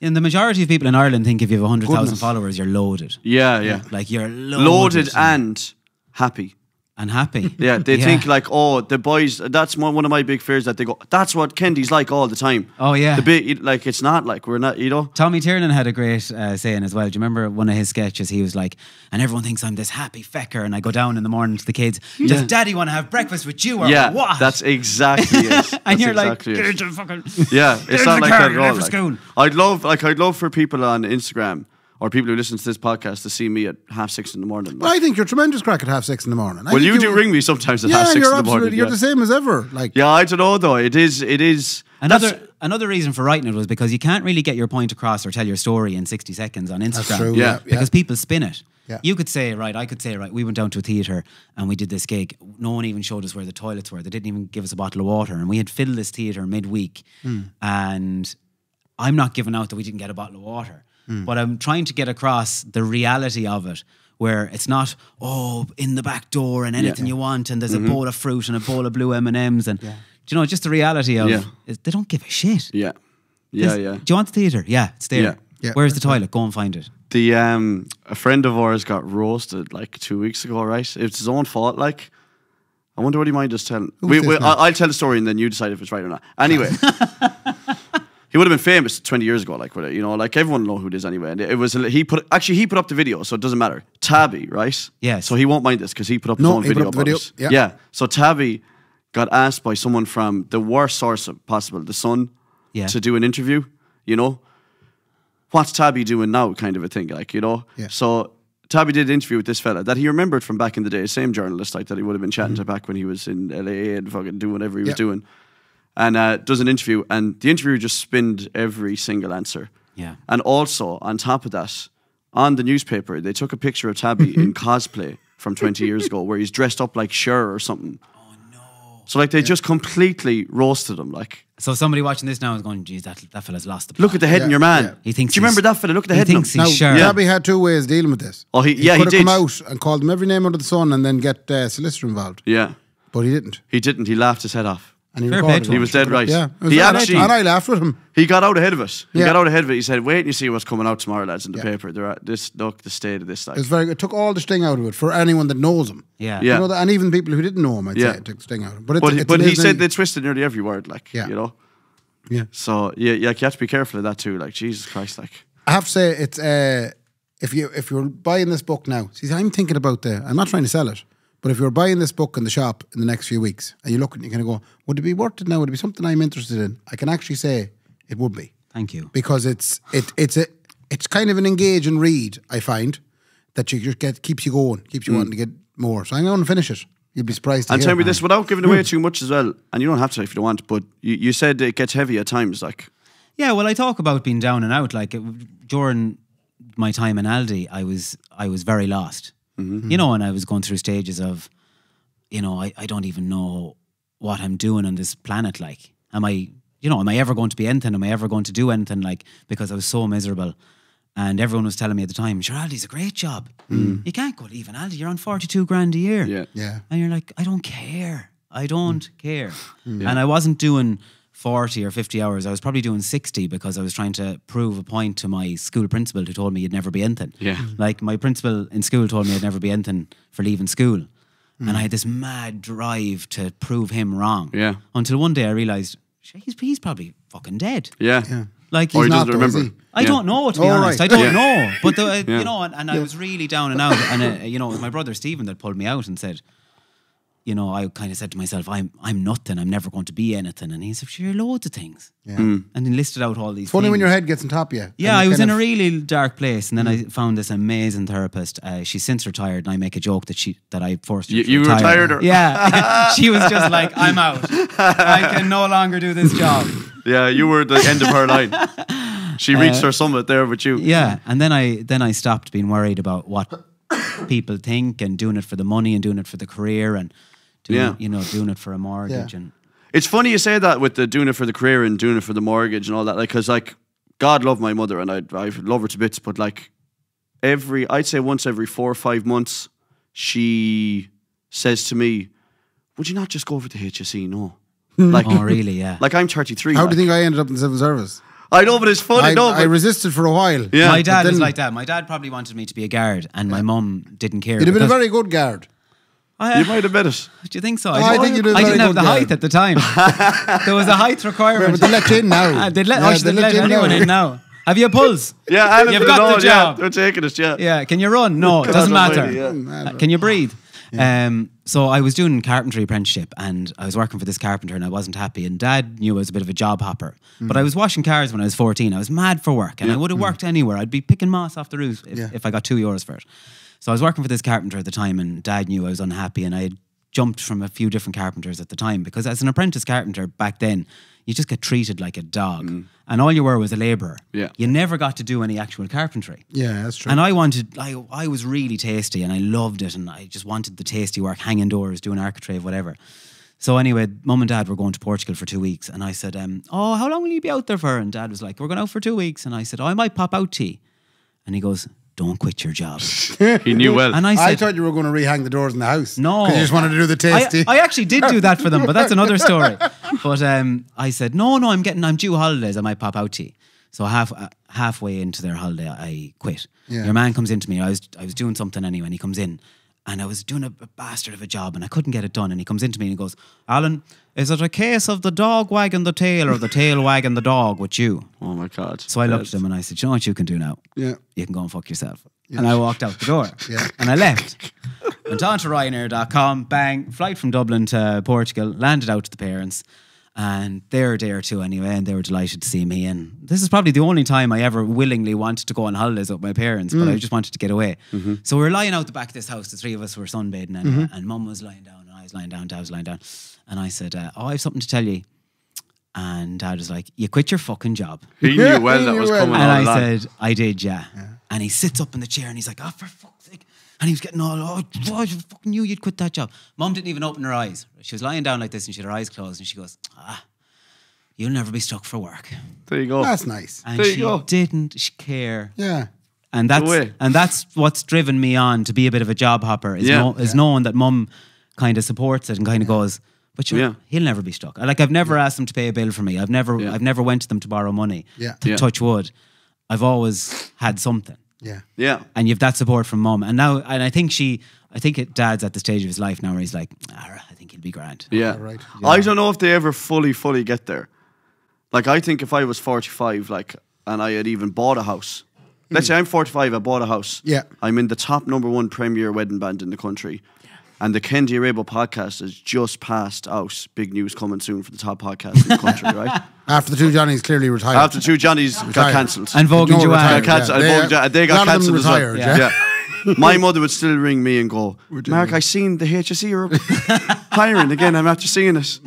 And the majority of people in Ireland think if you have 100,000 Goodness. followers, you're loaded. Yeah. Like you're Loaded and happy. and happy. Yeah, they think like, oh, the boys. That's one of my big fears, that they go, that's what Kendy's like all the time. Oh, yeah. The bit, like, it's not like, we're not, you know. Tommy Tiernan had a great saying as well. Do you remember one of his sketches? He was like, and everyone thinks I'm this happy fecker, and I go down in the morning to the kids, does Daddy want to have breakfast with you or Yeah, what? that's exactly it. and That's you're exactly like, it. "Get to fucking Yeah, Get it's in not the like car, that at you're all. late for Like, school. I'd love for people on Instagram or people who listen to this podcast to see me at 6:30 in the morning. Well, I think you're tremendous crack at 6:30 in the morning. I Well, think you do ring me sometimes at 6:30 you're in the morning. You're the same as ever. Like, Yeah, I don't know though. It is. Another reason for writing it was because you can't really get your point across or tell your story in 60 seconds on Instagram. that's true. Yeah. Because people spin it. Yeah. You could say, right, I could say, right, we went down to a theatre and we did this gig. No one even showed us where the toilets were. They didn't even give us a bottle of water. And we had filled this theatre midweek. And I'm not giving out that we didn't get a bottle of water. But I'm trying to get across the reality of it, where it's not, in the back door and anything you want, and there's a bowl of fruit and a bowl of blue M&Ms. And, do you know, just the reality of is they don't give a shit. Yeah. Do you want the theatre? Yeah, it's there. Yeah. Yeah. Where's the toilet? Go and find it. The a friend of ours got roasted like 2 weeks ago, right? It's his own fault, like. I wonder what he might just tell. Who's this now? I'll tell the story and then you decide if it's right or not. Anyway, he would have been famous 20 years ago, like, you know, like everyone know who it is anyway. And it was he put up the video, so it doesn't matter. Tabby, right? Yes. So he won't mind this because he put up his No, own he video. put up the video, about it. yeah. Yeah. So Tabby got asked by someone from the worst source possible, the Sun, Yeah. to do an interview. You know, what's Tabby doing now, kind of a thing, like, you know. Yeah. So Tabby did an interview with this fella that he remembered from back in the day, same journalist like that he would have been chatting to back when he was in LA and fucking doing whatever he was Yeah. doing. And does an interview, and the interviewer just spinned every single answer. Yeah. And also, on top of that, on the newspaper, they took a picture of Tabby in cosplay from 20 years ago where he's dressed up like Cher or something. Oh, no. So, like, they just completely roasted him. Like, So somebody watching this now is going, geez, that fella's lost the plot. look at the head in Yeah, your man. yeah. He thinks Do you remember he's- that fella? Look at the he head in him. thinks he's Now, Cher. Tabby had two ways of dealing with this. Oh, he could have did. come out and called them every name under the sun and then get solicitor involved. Yeah. But he didn't. He didn't. He laughed his head off. And he Fair recorded play to it. him. He was dead right. Yeah. It was He dead actually- right. And I laughed with him. He got out ahead of it. He Yeah. got out ahead of it. He said, wait and you see what's coming out tomorrow, lads, in the Yeah. paper. Look, the state of this. Like. It was very good. It took all the sting out of it for anyone that knows him. Yeah. Yeah. You know, and even people who didn't know him, I'd Yeah. say it took the sting out of him. But, But he said amazing. they twisted nearly every word, like, Yeah. you know. Yeah. So yeah, you have to be careful of that too. Like, Jesus Christ, like. I have to say, it's if you're buying this book now, see, I'm thinking about I'm not trying to sell it, but if you're buying this book in the shop in the next few weeks and you look and you kind of go, would it be worth it now? Would it be something I'm interested in? I can actually say it would be. Thank you. Because it's kind of an engaging read, I find, that you just keeps you going, keeps you wanting to get more. So I'm going to finish it. You'd be surprised to And hear. tell me this without giving away too much as well, and you don't have to if you don't want, but you said it gets heavy at times, like. Yeah, well, I talk about being down and out. Like during my time in Aldi, I was very lost. You know, and I was going through stages of, you know, I don't even know what I'm doing on this planet. Like, am I ever going to be anything? Am I ever going to do anything? Like, because I was so miserable. And everyone was telling me at the time, sure, Aldi's a great job. You can't go leaving Aldi. You're on 42 grand a year. Yeah. Yeah. And you're like, I don't care. I don't care. And I wasn't doing 40 or 50 hours. I was probably doing 60 because I was trying to prove a point to my school principal who told me you'd never be anything. Yeah. Like my principal in school told me I'd never be anything for leaving school. And I had this mad drive to prove him wrong. Yeah. Until one day I realised, he's probably fucking dead. Yeah. Yeah. Like Or he he's not doesn't though, is remember. he? I don't know, to be Oh, honest. right. I don't Yeah. know. But, Yeah. you know, and I was really down and out. And, you know, it was my brother Stephen that pulled me out and said, you know, I kind of said to myself, I'm nothing. I'm never going to be anything. And he said, sure, you're loads of things. Yeah. And he listed out all these Funny things. when your head gets on top of you. Yeah, And I you was kind in a of- really dark place. And then I found this amazing therapist. She's since retired. And I make a joke that I forced her to You retire. retired her? Yeah. She was just like, I'm out. I can no longer do this job. Yeah, you were the end of her line. She reached her summit there with you. Yeah, and then I stopped being worried about what people think and doing it for the money and doing it for the career and doing Yeah. it, you know, doing it for a mortgage Yeah. and It's funny you say that with the doing it for the career and doing it for the mortgage and all that. Like, because like God love my mother and I love her to bits, but like I'd say once every 4 or 5 months, she says to me, "Would you not just go over to HSE?" No, like, oh really? Yeah. like I'm 33. How like. do you think I ended up in civil service? I know, but it's funny. I resisted for a while. Yeah. my dad but is then- like that. My dad probably wanted me to be a guard, and my mum didn't care. You'd have been a because- very good guard. You might have bet it. Do you think so? I think you'd have I very didn't have good the guard. height at the time. There was a height requirement. But they let you in now. They'd let, Yeah, they they let you anyone now. in now. Have you a pulse? Yeah, I You've got the job. Yeah, they're taking us. Yeah. Yeah. Can you run? No, it God doesn't matter. almighty, Can you breathe? So I was doing carpentry apprenticeship and I was working for this carpenter and I wasn't happy. And Dad knew I was a bit of a job hopper. But I was washing cars when I was 14. I was mad for work and I would have worked anywhere. I'd be picking moss off the roof if I got €2 for it. So I was working for this carpenter at the time and Dad knew I was unhappy and I had jumped from a few different carpenters at the time because as an apprentice carpenter back then, you just get treated like a dog. And all you were was a labourer. Yeah. You never got to do any actual carpentry. Yeah, that's true. And I was really tasty and I loved it and I just wanted the tasty work, hanging doors, doing architrave, whatever. So anyway, Mum and Dad were going to Portugal for 2 weeks and I said, oh, how long will you be out there for? And Dad was like, we're going out for 2 weeks. And I said, oh, I might pop out to you. And he goes, don't quit your job. He knew well. And I I said, thought you were going to rehang the doors in the house. no. Because you just wanted to do the tasty. I actually did do that for them, but that's another story. But I said, no, I'm due holidays. I might pop out to you. So halfway into their holiday, I quit. Yeah. Your man comes into me. I was doing something anyway, and he comes in, And I was doing a bastard of a job and I couldn't get it done. And he comes into me and he goes, Alan, is it a case of the dog wagging the tail or the tail wagging the dog with you? Oh my God. So I looked at him and I said, you know what you can do now? Yeah. You can go and fuck yourself. And I walked out the door. Yeah. And I left. Went on to Ryanair.com, bang, flight from Dublin to Portugal, landed out to the parents. And they're a day or two anyway, and they were delighted to see me. And this is probably the only time I ever willingly wanted to go on holidays with my parents, but I just wanted to get away. So we were lying out the back of this house, the three of us were sunbathing, and Mum was lying down, and I was lying down, Dad was lying down. And I said, I have something to tell you. And Dad was like, you quit your fucking job. He knew well He that knew was well. coming And all I along. said, I did, yeah. And he sits up in the chair and he's like, oh, for fuck's sake. And he was getting all, I fucking knew you'd quit that job. Mum didn't even open her eyes. She was lying down like this and she had her eyes closed and she goes, you'll never be stuck for work. There you go. That's nice. And There you she go. didn't care. Yeah. And way. that's what's driven me on to be a bit of a job hopper is, Yeah. is knowing that Mum kind of supports it and kind of goes, but sure, Yeah. he'll never be stuck. I've never asked them to pay a bill for me. I've never went to them to borrow money. Yeah. To Yeah. touch wood. I've always had something. Yeah. Yeah. And you've that support from Mum. And now, and I think Dad's at the stage of his life now where he's like, I think he'll be grand. Yeah. right. I don't know if they ever fully get there. Like, I think if I was 45, like, and I had even bought a house. Let's say I'm 45, I bought a house. Yeah. I'm in the top #1 premier wedding band in the country. And the Kendi Arabo podcast has just passed out. Big news coming soon for the top podcast in the country, right? After the two Johnnies clearly retired. After 2 Johnnies got Retired. cancelled. And Vogue and No, Joanne. retired, Cancelled. They a got lot of them cancelled as well. retired, yeah. My mother would still ring me and go, Mark, I seen the HSE are hiring again. I'm after seeing it.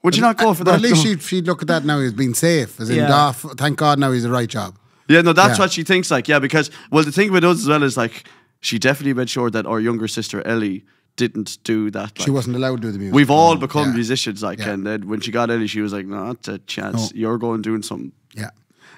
Would you not go for But that? at least No. she'd look at that now as being safe. As in, Yeah. thank God now he's the right job. Yeah, no, that's Yeah. what she thinks. Like, yeah, because the thing with us as well is like she definitely made sure that our younger sister Ellie didn't do that. Like, She wasn't allowed to do the music. We've all become Yeah. musicians, like, Yeah. and then when she got Ellie, she was like, "No, not a chance. No. You're going doing something." Yeah.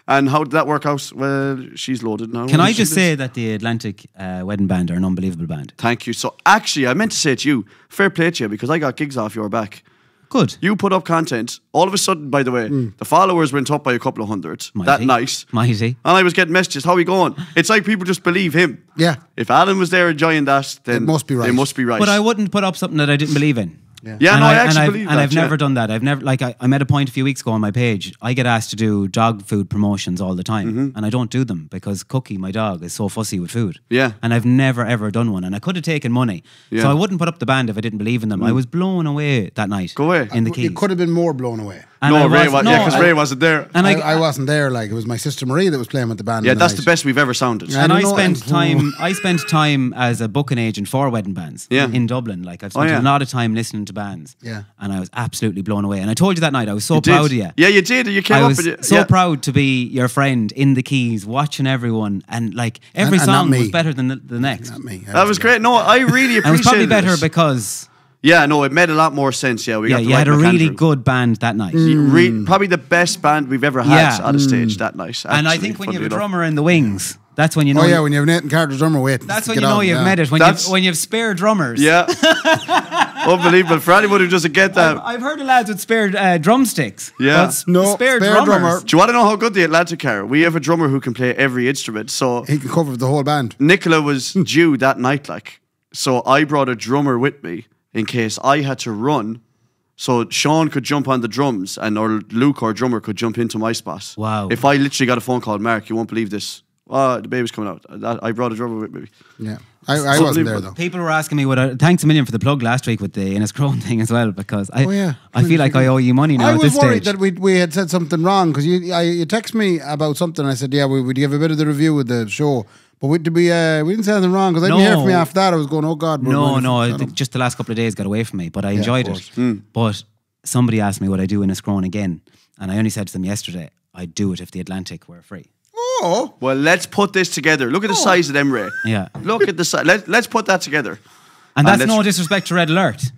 And how did that work out? Well, she's loaded now. Can I She just is. say that the Atlantic Wedding Band are an unbelievable band? Thank you. So actually, I meant to say to you, fair play to you, because I got gigs off your back. Good. You put up content. All of a sudden, by the way, the followers went up by a couple of hundred that Mighty. night. Mighty. And I was getting messages, how are we going? It's like people just believe him. Yeah. If Alan was there enjoying that, then It must be right. It must be right. But I wouldn't put up something that I didn't believe in. yeah, And no, I and actually I've, believe and that. I've yeah. never done that. I've never, like, I made a point a few weeks ago on my page. I get asked to do dog food promotions all the time, and I don't do them because Cookie, my dog, is so fussy with food. Yeah. And I've never ever done one, and I could have taken money, Yeah. so I wouldn't put up the band if I didn't believe in them. I was blown away that night. Go away. in the Keys. It could have been more blown away. And No, I Ray was- was, no, yeah, because I- Ray wasn't there. And I wasn't there. Like, it was my sister Marie that was playing with the band. Yeah, on that's night. the best we've ever sounded. Yeah. And I I don't know, spent and- time. I spent time as a booking agent for wedding bands. Yeah. In Dublin, like I've spent yeah. a lot of time listening to bands. Yeah. And I was absolutely blown away. And I told you that night I was so You did. proud of you. Yeah, you did. You came I up was and you, so yeah. proud to be your friend in the Keys, watching everyone, and like every And not song was me. better than the next. Not me. That was great. No, I really appreciate And it was probably better this. because Yeah, no, it made a lot more sense. Yeah, we got the you right had a really McAndrew. good band that night. Probably the best band we've ever had Yeah. on a stage that night. And I actually, think when you have funnily a enough. drummer in the wings, that's when you know. Oh yeah, when you have Nathan Carter's drummer waiting. that's to when get you know on, you've yeah. met it. That's- When you've spare drummers. Yeah. Unbelievable. For anyone who doesn't get that. I've heard of lads with spare drumsticks. Yeah. But No, spare spare drummers. drummer. Do you want to know how good the Atlantic are? We have a drummer who can play every instrument. So He can cover the whole band. Nicola was due that night, like. So I brought a drummer with me in case I had to run. So Sean could jump on the drums or Luke, our drummer, could jump into my spot. Wow. If I literally got a phone call, Mark, you won't believe this. Oh, the baby's coming out. I brought a drummer with me. Yeah, I wasn't there though. People were asking me thanks a million for the plug last week with the Inniscrone thing as well, because I Oh, yeah. I feel like I owe you money now I at was this worried stage. that we had said something wrong because you text me about something. I said, yeah, we would give a bit of the review of the show, but we didn't say anything wrong because I didn't hear No. from you after that. I was going, oh God, we're going No, to- just the last couple of days got away from me, but I enjoyed of it. course. But somebody asked me would I do Inniscrone again, and I only said to them yesterday, I'd do it if the Atlantic were free. Oh, Well, let's put this together. Look at the size of them, Ray. Yeah. Look at the size. Let's put that together. And that's let's- no disrespect to Red Alert.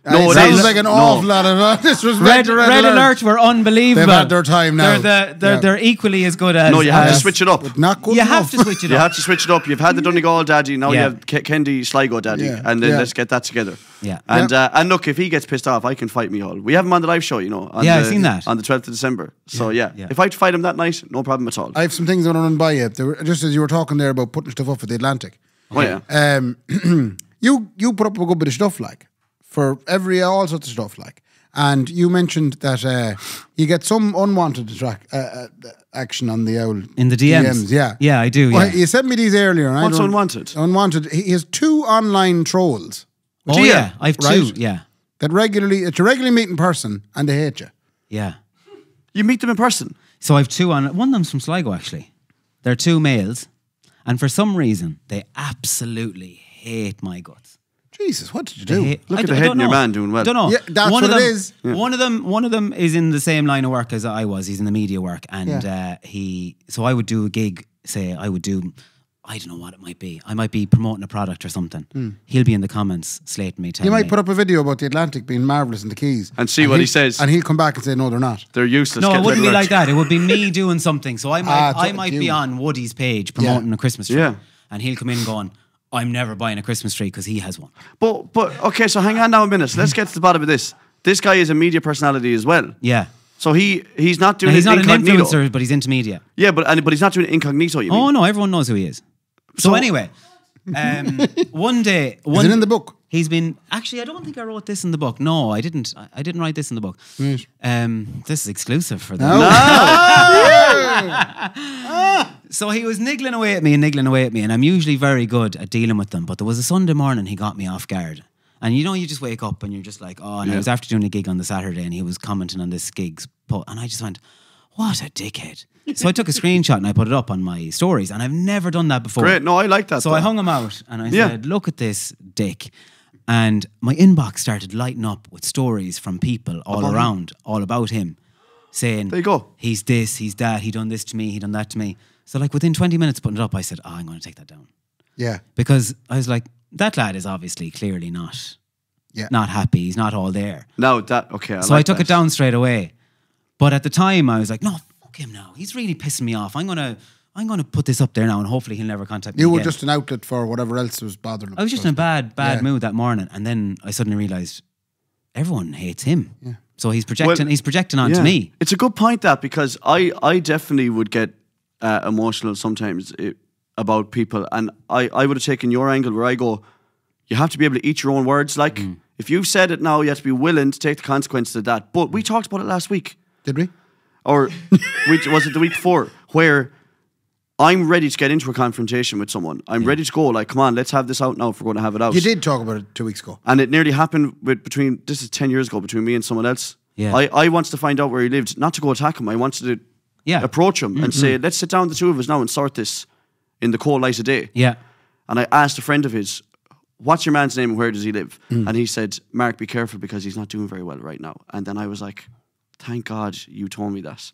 No, it it sounds is. like an No. awful lot of disrespect to Red Alert were unbelievable. They've had their time now. They're equally as good as. No, you have to as- switch it up. Not good You enough. have to switch it You up. have to switch it up. You've had the Donegal daddy, now you Yeah. have Kendi Sligo daddy, Yeah. and then Yeah. let's get that together. Yeah. And look, if he gets pissed off, I can fight me all. We have him on the live show, on Yeah, the, I've seen that. on the 12th of December. So yeah, Yeah. if I fight him that night, no problem at all. I have some things I want to run by you. Just as you were talking there about putting stuff up for the Atlantic. Oh, yeah. You put up a good bit of stuff like for all sorts of stuff like, and you mentioned that you get some unwanted action on the old In the DMs. Yeah, Yeah, I do. Well, Yeah. you sent me these earlier. And What's I don't- unwanted? Unwanted. He has 2 online trolls Oh, Gia, yeah. I've 2. right? Yeah. that you regularly meet in person, and they hate you. Yeah. You meet them in person. So I've 2 on. One of them's from Sligo, actually. They're 2 males. And for some reason, they absolutely hate my guts. Jesus, what did you They do? hate- Look I at d- the I head don't in your know. man doing well. Don't know. Yeah, that's one what of it them, is. One of them is in the same line of work as I was. He's in the media work, and so I would do a gig. Say I would do, I don't know what it might be. I might be promoting a product or something. He'll be in the comments slating me. You Telling might me. put up a video about the Atlantic being marvellous in the Keys. And see what he says. And he'll come back and say, no, they're not. They're useless. No, Get it wouldn't red be alert. like that. It would be me doing something. So I might, Ah, I might be you. on Woody's page promoting a Christmas tree. Yeah. And he'll come in going, I'm never buying a Christmas tree because he has one. But okay, so hang on now a minute. Let's get to the bottom of this. This guy is a media personality as well. Yeah. So he's not doing Now, he's it not an incognito. influencer, but he's into media. Yeah, but he's not doing it incognito. You mean? Oh no, everyone knows who he is. So anyway, one day, Is it in the book? He's been actually. I don't think I wrote this in the book. No, I didn't. I didn't write this in the book. Right. This is exclusive for them. No. So he was niggling away at me, and I'm usually very good at dealing with them. But there was a Sunday morning he got me off guard. And you know, you just wake up and you're just like, oh, and I was after doing a gig on the Saturday and he was commenting on this gig's and I just went, what a dickhead. So I took a screenshot and I put it up on my stories, and I've never done that before. Great. No, I like that. So though. I hung him out and I Yeah. said, look at this dick. And my inbox started lighting up with stories from people all around, all about him, saying, There you go. he's this, he's that, he done this to me, he done that to me. So like within 20 minutes putting it up, I said, I'm going to take that down. Yeah. Because I was like, that lad is obviously clearly not happy. He's not all there. No, that okay. So I took it down straight away. But at the time I was like, no, fuck him now. He's really pissing me off. I'm gonna put this up there now and hopefully he'll never contact me You were again. just an outlet for whatever else was bothering him. I was just in a bad Yeah. mood that morning, and then I suddenly realised everyone hates him. Yeah. So he's projecting onto me. It's a good point that because I definitely would get emotional sometimes about people, and I would have taken your angle where I go, you have to be able to eat your own words. Like if you've said it now, you have to be willing to take the consequences of that. But we talked about it last week, Did we? or was it the week before, where I'm ready to get into a confrontation with someone. I'm ready to go. Like, come on, let's have this out now if we're going to have it out. You did talk about it 2 weeks ago. And it nearly happened this is 10 years ago, between me and someone else. Yeah. I wanted to find out where he lived, not to go attack him. I wanted to approach him and say, let's sit down, the two of us now, and sort this in the cold light of day. Yeah. And I asked a friend of his, what's your man's name and where does he live? And he said, Mark, be careful because he's not doing very well right now. And then I was like, thank God you told me that.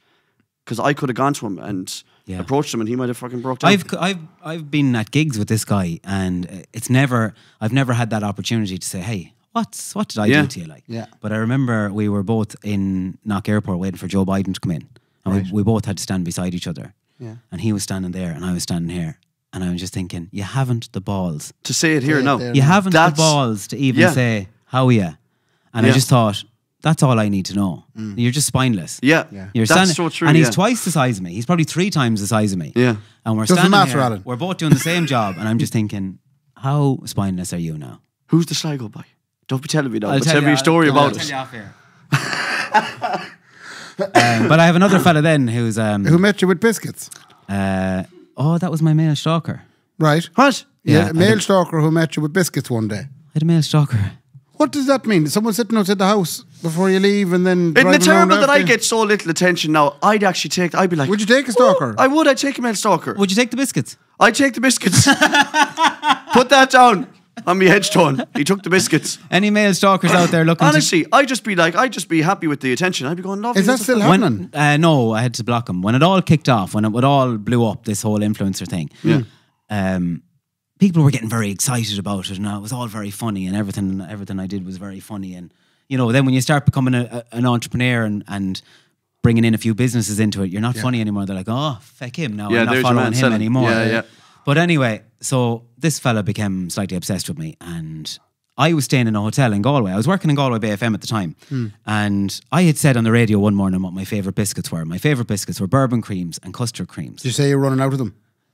Because I could have gone to him and approached him and he might have fucking broke down. I've been at gigs with this guy, and I've never had that opportunity to say, hey, what did I do to you? Like, Yeah. But I remember we were both in Knock Airport waiting for Joe Biden to come in, and we both had to stand beside each other. Yeah. And he was standing there, and I was standing here, and I was just thinking, you haven't the balls. to say it here Say it now. there. You haven't the That's- balls to even yeah. say, how are you? And I Yeah. just thought, that's all I need to know. You're just spineless. Yeah. You're That's standing, so true. and he's yeah. twice the size of me. He's probably 3 times the size of me. Yeah. And we're Doesn't standing matter, here, Alan. we're both doing the same job, and I'm just thinking, how spineless are you now? Who's the Sligo boy? Don't be telling me now. I'll But tell tell me you- a story I'll about tell it. you off here. But I have another fella then who's Who met you with biscuits? that was my male stalker. Right. What? Yeah, I male did- stalker who met you with biscuits one day. I had a male stalker. What does that mean? Someone sitting outside the house before you leave and then Isn't it driving around terrible that I after? get so little attention now? I'd be like, Would you take a stalker? I would. I'd take a male stalker. Would you take the biscuits? I'd take the biscuits. Put that down on my headstone. He took the biscuits. Any male stalkers out there looking Honestly, I'd just be happy with the attention. I'd be going, lovely. Is that that's still a- happening? No, I had to block him. When it all kicked off, when it all blew up, this whole influencer thing, people were getting very excited about it, and it was all very funny, and everything I did was very funny. And you know, then when you start becoming an entrepreneur and bringing in a few businesses into it, you're not funny anymore. They're like, oh, feck him now. Yeah, I'm not there's your following man him selling. anymore. Yeah, yeah. But anyway, so this fella became slightly obsessed with me, and I was staying in a hotel in Galway. I was working in Galway Bay FM at the time, and I had said on the radio one morning what my favourite biscuits were. My favourite biscuits were bourbon creams and custard creams. Did you say you're running out of them?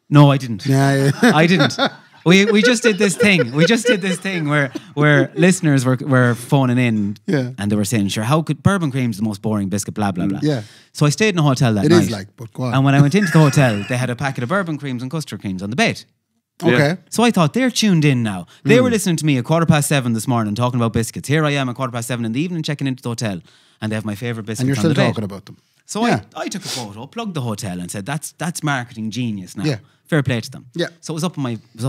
No, I didn't. Yeah. I didn't. we just did this thing. We just did this thing where listeners were phoning in, Yeah. and they were saying, "Sure, how could bourbon cream's the most boring biscuit?" Blah blah blah. Yeah. So I stayed in a hotel that It night. is like, but go on. And when I went into the hotel, they had a packet of bourbon creams and custard creams on the bed. Okay. So I thought, they're tuned in now. They were listening to me at 7:15 this morning talking about biscuits. Here I am at 7:15 in the evening checking into the hotel, and they have my favourite biscuits And you're on still the bed. talking about them. So Yeah. I took a photo, plugged the hotel, and said, "That's marketing genius now. Yeah. Fair play to them." Yeah. So it was up on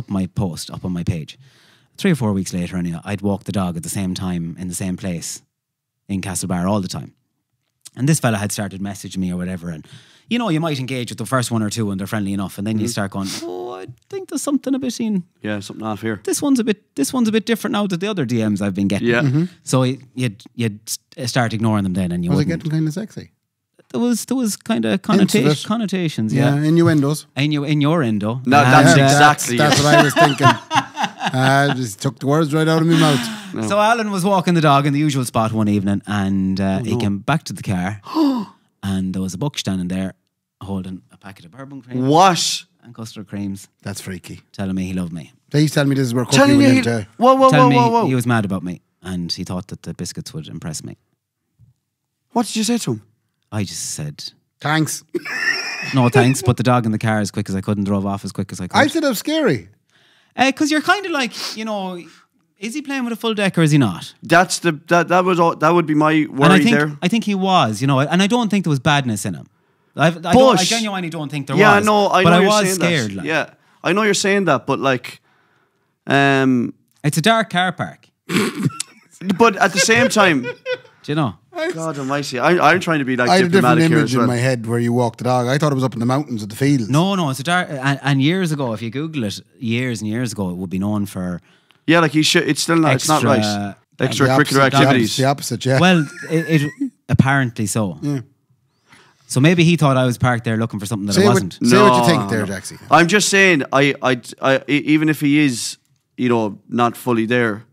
my post, up on my page. 3 or 4 weeks later, anyway, I'd walk the dog at the same time in the same place in Castlebar all the time. And this fella had started messaging me or whatever, and you know, you might engage with the first one or two and they're friendly enough, and then you start going, "Oh, I think there's something a bit in. Yeah, something off here. This one's a bit different now to the other DMs I've been getting." Yeah. So you'd start ignoring them then, and you Was it wouldn't. getting kind of sexy? There was kind of Hints of it. connotations, Yeah, yeah. innuendos. In your endo. No, that's And, exactly That's it. what I was thinking. I just took the words right out of my mouth. So Alan was walking the dog in the usual spot one evening, and Oh, he came back to the car, and there was a buck standing there holding a packet of bourbon cream What? and custard creams, That's freaky. telling me he loved me, Please tell me this is where Cookie Telling went you. into. Whoa, telling whoa. me he was mad about me, and he thought that the biscuits would impress me. What did you say to him? I just said, Thanks. "No thanks," put the dog in the car as quick as I could and drove off as quick as I could. I said it was scary. Because you're kind of like, you know, is he playing with a full deck or is he not? That's that would be my And worry there. I think he was, you know, and I don't think there was badness in him. I Bush. genuinely don't think there Yeah, was. no, I know but I you're was saying scared. that. Like. Yeah, I know you're saying that, but like, It's a dark car park. but at the same time, Do you know? God Almighty, I'm trying to be like I had a different diplomatic here image as in well. my head where you walk the dog. I thought it was up in the mountains of the fields. No, it's a dark. And years ago, if you Google it, years and years ago, it would be known for. Yeah, like he should. It's still not. It's not right. The Extracurricular opposite- activities. The opposite, yeah. Well, it apparently so. Yeah. So maybe he thought I was parked there looking for something that I say wasn't. what you No, think there, no. Jaxie. I'm just saying, even if he is, you know, not fully there,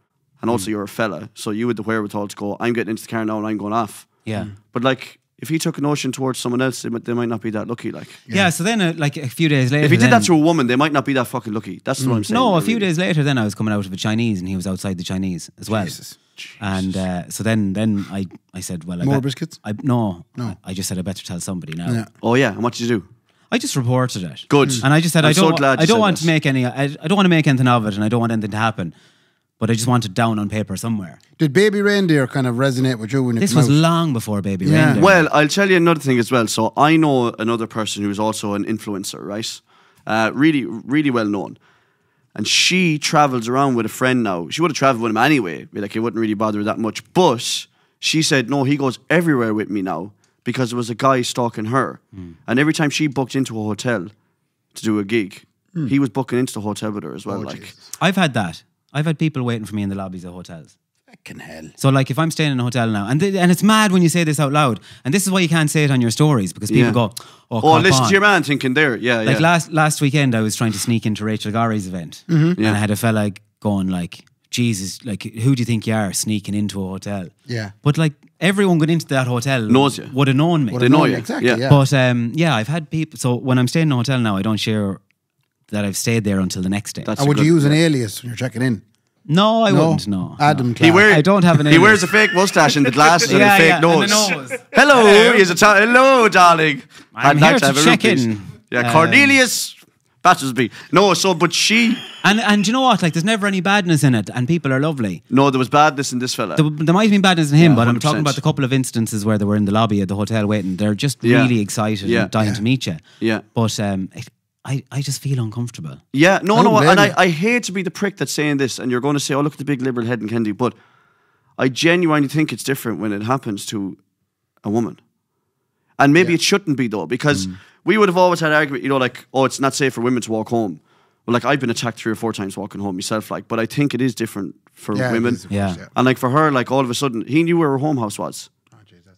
and also you're a fella, so you had the wherewithal to go, I'm getting into the car now and I'm going off. Yeah. But like, if he took a notion towards someone else, they might not be that lucky. Like, Yeah. So then, like a few days later, if he did then- that to a woman, they might not be that fucking lucky. That's what I'm saying. No, a few really. days later, then I was coming out of a Chinese, and he was outside the Chinese as well. Jesus. And so then I said, well, More biscuits? No. I just said I better tell somebody now. Yeah. Oh yeah, and what did you do? I just reported it. Good. And I just said I'm I so don't. glad you I don't said want that. to make any. I don't want to make anything of it, and I don't want anything to happen. But I just want it down on paper somewhere. Did Baby Reindeer kind of resonate with you when you This came was out? long before Baby Yeah. Reindeer. Well, I'll tell you another thing as well. So I know another person who's also an influencer, right? Really, really well known. And she travels around with a friend now. She would have traveled with him anyway. Like, it wouldn't really bother her that much. But she said, no, he goes everywhere with me now because there was a guy stalking her. And every time she booked into a hotel to do a gig, he was booking into the hotel with her as well. Oh, like, Jesus. I've had that. I've had people waiting for me in the lobbies of hotels. Fucking hell. So, like, if I'm staying in a hotel now, and it's mad when you say this out loud, and this is why you can't say it on your stories because people Yeah. go, "Oh, oh, cop listen on." to your man thinking there. Yeah, Like yeah. last weekend, I was trying to sneak into Rachel Gorry's event, and Yeah. I had a fella going like, "Jesus, like, who do you think you are sneaking into a hotel?" Yeah. But like everyone going into that hotel Knows you. would have known me. Would They have know known you. Exactly, Yeah. yeah. But yeah, I've had people. So when I'm staying in a hotel now, I don't share that I've stayed there until the next day. That's And a would you good- use an alias when you're checking in? No, I No? wouldn't. No, Adam no. Clark. I don't have an He alias. wears a fake mustache and the glasses and a Yeah, fake yeah, and nose. the nose. Hello, hello, darling. I'm I'd like here to have to a check room, please. in. Yeah, Cornelius Battersby. No, so but she. And you know what? Like, there's never any badness in it, and people are lovely. No, there was badness in this fella. There might have been badness in him, Yeah, but I'm 100%. talking about the couple of instances where they were in the lobby at the hotel waiting. They're just Yeah. really excited Yeah. and dying to meet you. Yeah. But I just feel uncomfortable. Yeah, no, I don't and blame you. I hate to be the prick that's saying this, and you're going to say, "Oh, look at the big liberal head and Kennedy," but I genuinely think it's different when it happens to a woman, and maybe it shouldn't be though, because we would have always had argument, you know, like, "Oh, it's not safe for women to walk home." Well, like, I've been attacked 3 or 4 times walking home myself, like, but I think it is different for Yeah, it women, is, of Yeah. course, and like for her, like all of a sudden, he knew where her home house was,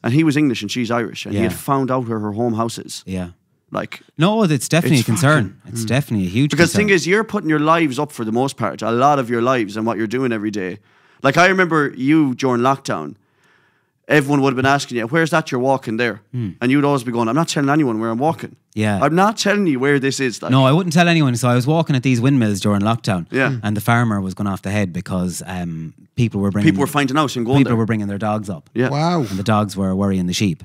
and he was English and she's Irish, and he Yeah. had found out where her home house is, Yeah. like. No, it's definitely It's a concern. It's definitely a huge Because the concern. thing is, you're putting your lives up for the most part, a lot of your lives and what you're doing every day. Like, I remember you during lockdown, everyone would have been asking you, where's that you're walking there? And you'd always be going, I'm not telling anyone where I'm walking. Yeah. I'm not telling you where this is. Like. No, I wouldn't tell anyone. So I was walking at these windmills during lockdown. Yeah. And the farmer was going off the head because people were finding out and going People there. were bringing their dogs up. Yeah. Wow. And the dogs were worrying the sheep.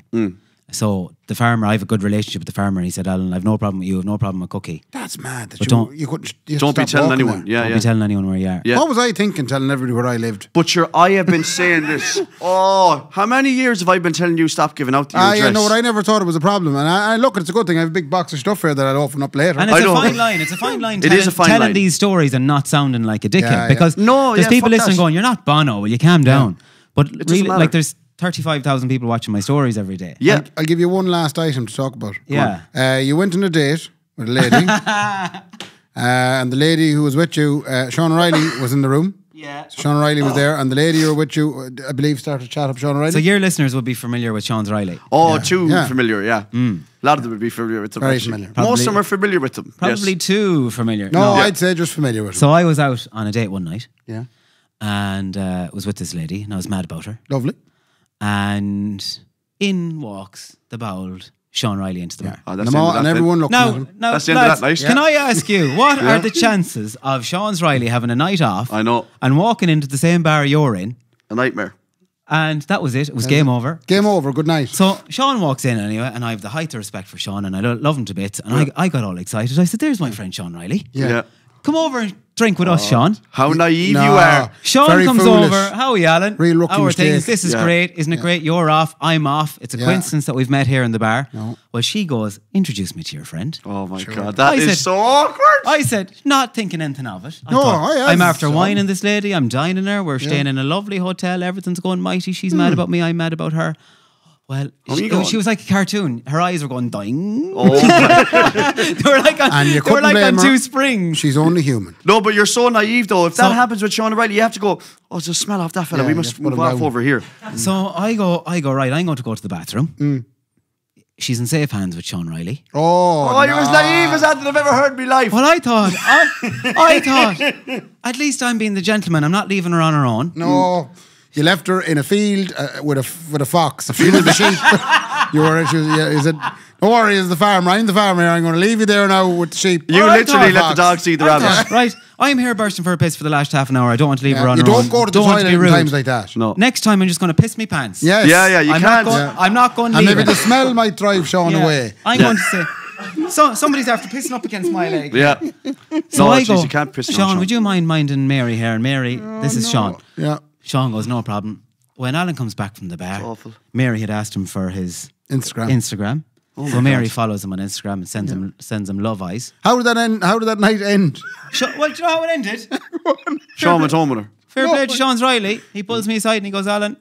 So the farmer, I have a good relationship with the farmer. He said, Alan, I've no problem with you. I've no problem with Cookie. That's mad. That But you couldn't. You Don't be stop telling walking anyone. there. Yeah, Don't yeah. be telling anyone where you are. Yeah. What was I thinking? Telling everybody where I lived. But I have been saying this. Oh, how many years have I been telling you stop giving out the address? Yeah, no, but I never thought it was a problem. And I look, it's a good thing. I have a big box of stuff here that I'll open up later. And I it's a know. fine line. It's a fine line. It is a fine telling line. these stories and not sounding like a dickhead. Yeah, yeah. Because No, there's yeah, people fuck listening that. going, "You're not Bono. Will you calm down?" But doesn't really, matter. like, there's 35,000 people watching my stories every day. Yeah. I'll give you one last item to talk about. Go Yeah. on. You went on a date with a lady. And the lady who was with you, Sean O'Reilly, was in the room. Yeah. So Sean O'Reilly was there, and the lady who were with you, I believe, started to chat up Sean O'Reilly. So your listeners would be familiar with Sean Riley. Oh, Yeah. too Yeah. familiar, yeah. A lot of them would be familiar with them. Very actually. familiar. Most of Probably- them are familiar with them. Probably Yes. too familiar. no, Yeah. I'd say just familiar with him. So I was out on a date one night Yeah, and was with this lady and I was mad about her. lovely. And in walks the bowled Sean Riley into the bar. Oh, And, that's them the end all, of that and then. everyone looking at Now, him. now That's the end of lads, that night. can I ask you, what are the chances of Sean's Riley having a night off I know. and walking into the same bar you're in? A nightmare. And that was it. It was game over. Game over. Good night. So Sean walks in anyway, and I have the height of respect for Sean, and I love him to bits. And I got all excited. I said, "There's my friend Sean Riley. Yeah. Come over and drink with us, Sean." How naive No. you are. Sean Very comes foolish. over. How are you, Alan? Real rookie How are things? mistake. This is Yeah. great. Isn't it great? You're off. I'm off. It's a Yeah. coincidence that we've met here in the bar. No. Well, she goes, "Introduce me to your friend." Oh my God, that I is said- so awkward. I said, not thinking anything of it. I No, thought, I I'm after Sean. wining this lady. I'm dining her. We're staying in a lovely hotel. Everything's going mighty. She's mad about me. I'm mad about her. Well, How are you she going? was like a cartoon. Her eyes were going dying. Oh my- They were like on, And you they were couldn't like blame on her. two springs. She's only human. No, but you're so naive though. If So- that happens with Sean O'Reilly, you have to go, oh, it's a smell off that fella. Yeah, We you must have to put move him off down. over here. So I go, right, I'm going to go to the bathroom. She's in safe hands with Sean Riley. Oh, Oh, you're as naive as that I've ever heard in my life. Well, I thought, I thought, at least I'm being the gentleman. I'm not leaving her on her own. No, you left her in a field with a fox. She was the sheep. You said, "Don't worry, it's the farm. I'm the farmer here. I'm going to leave you there now with the sheep." You Well, I literally thought- let the dogs eat the I thought, rabbits. right, I'm here bursting for a piss for the last half an hour. I don't want to leave her Yeah, on you her own. don't go to the Don't want toilet be in rude. times like that. No. Next time, I'm just going to piss me pants. Yes. Yeah, you I'm can't. Not going, I'm not going to And leave maybe it. the smell might drive Sean Yeah. away. I'm going to say, so somebody's after pissing up against my leg. Yeah. So No, I jeez, go, you can't piss on Sean, Sean. would you mind minding Mary here? And Mary, this is Sean. Yeah. Sean goes, no problem. When Alan comes back from the bar, awful. Mary had asked him for his Instagram. So Mary follows him on Instagram and sends him love eyes. How did that end? How did that night end? Well, do you know how it ended? Sean went home with her. Fair play to Sean's Riley. He pulls me aside and he goes, Alan,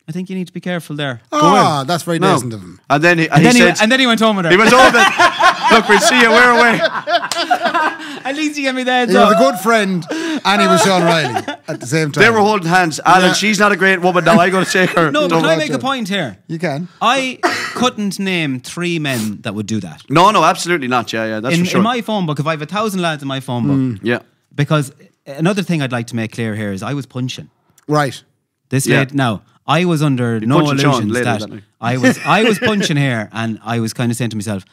I think you need to be careful there. Ah, that's very No. decent of him. And then he And said, then he went home with her. he went home then, look, we'll see you, we're away. At least he gave me the heads He was up. a good friend, and he was Sean Riley at the same time. They were holding hands. Alan, Yeah. she's not a great woman now. I'm going to take her. No, but Don't- can I about make a you. point here? You can. I couldn't name 3 men that would do that. no, absolutely not. Yeah, that's for sure. In my phone book, if I have 1,000 lads in my phone book, yeah. because another thing I'd like to make clear here is I was punching. Right. This Yeah. lady, now, I was under no punching Sean illusions later that that night. I was punching here, and I was kind of saying to myself,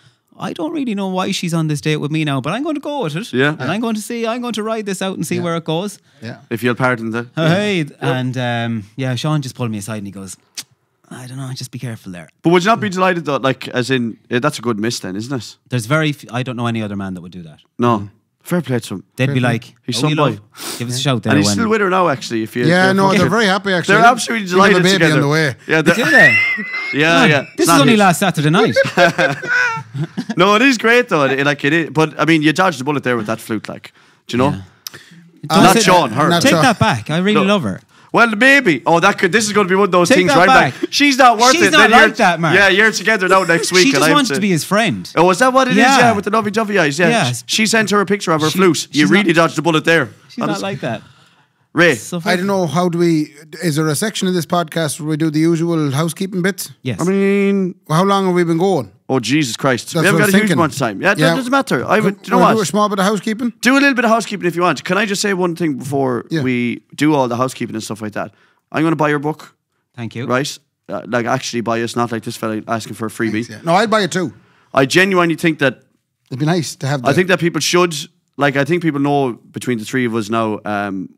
I don't really know why she's on this date with me now, but I'm going to go with it. Yeah. And I'm going to ride this out and see where it goes. Yeah. If you'll pardon the... Hey, and Sean just pulled me aside and he goes, I don't know, just be careful there. But would you not be delighted though, like, as in, that's a good miss then, isn't it? There's I don't know any other man that would do that. No. Fair play to him. They'd be like, He's "Oh, some you boy." love, give us a shout there. And he's when- still with her now, actually. If you, Yeah, no, fucking- they're very happy actually. They're absolutely They have a delighted baby together. on the way. Yeah, Do they? yeah, yeah. This It's is not only his. last Saturday night. No, it is great though. Like it is, but I mean, you dodged the bullet there with that flute. Like, do you know? Don't Not say- Sean, her. Not Take Sean. that back. I really No. love her. Well, maybe. Oh, this is going to be one of those Take things, that right? back. Like, she's not worth She's it. not Then like you're- that, Mark. Yeah, you're together now next week. She and just I'm wants to be his friend. Oh, is that what it is? Yeah. Yeah, with the lovey dovey eyes. Yeah. Yeah. She sent her a picture of her flute. You she's really not- dodged the bullet there. She's not like that. Ray. So I don't know. How do we? Is there a section of this podcast where we do the usual housekeeping bits? Yes. I mean, How long have we been going? oh Jesus Christ, That's we haven't what I got was a huge thinking. amount of time. Yeah, Yeah. that doesn't matter. Do you know We'll do a what? small bit of housekeeping. Do a little bit of housekeeping if you want. Can I just say one thing before Yeah. we do all the housekeeping and stuff like that? I'm going to buy your book, Thank you. right? like actually buy us, not like this fella asking for a freebie. Yeah. No, I'd buy it too. I genuinely think that It'd be nice to have. I think that people should, like, I think people know between the three of us now,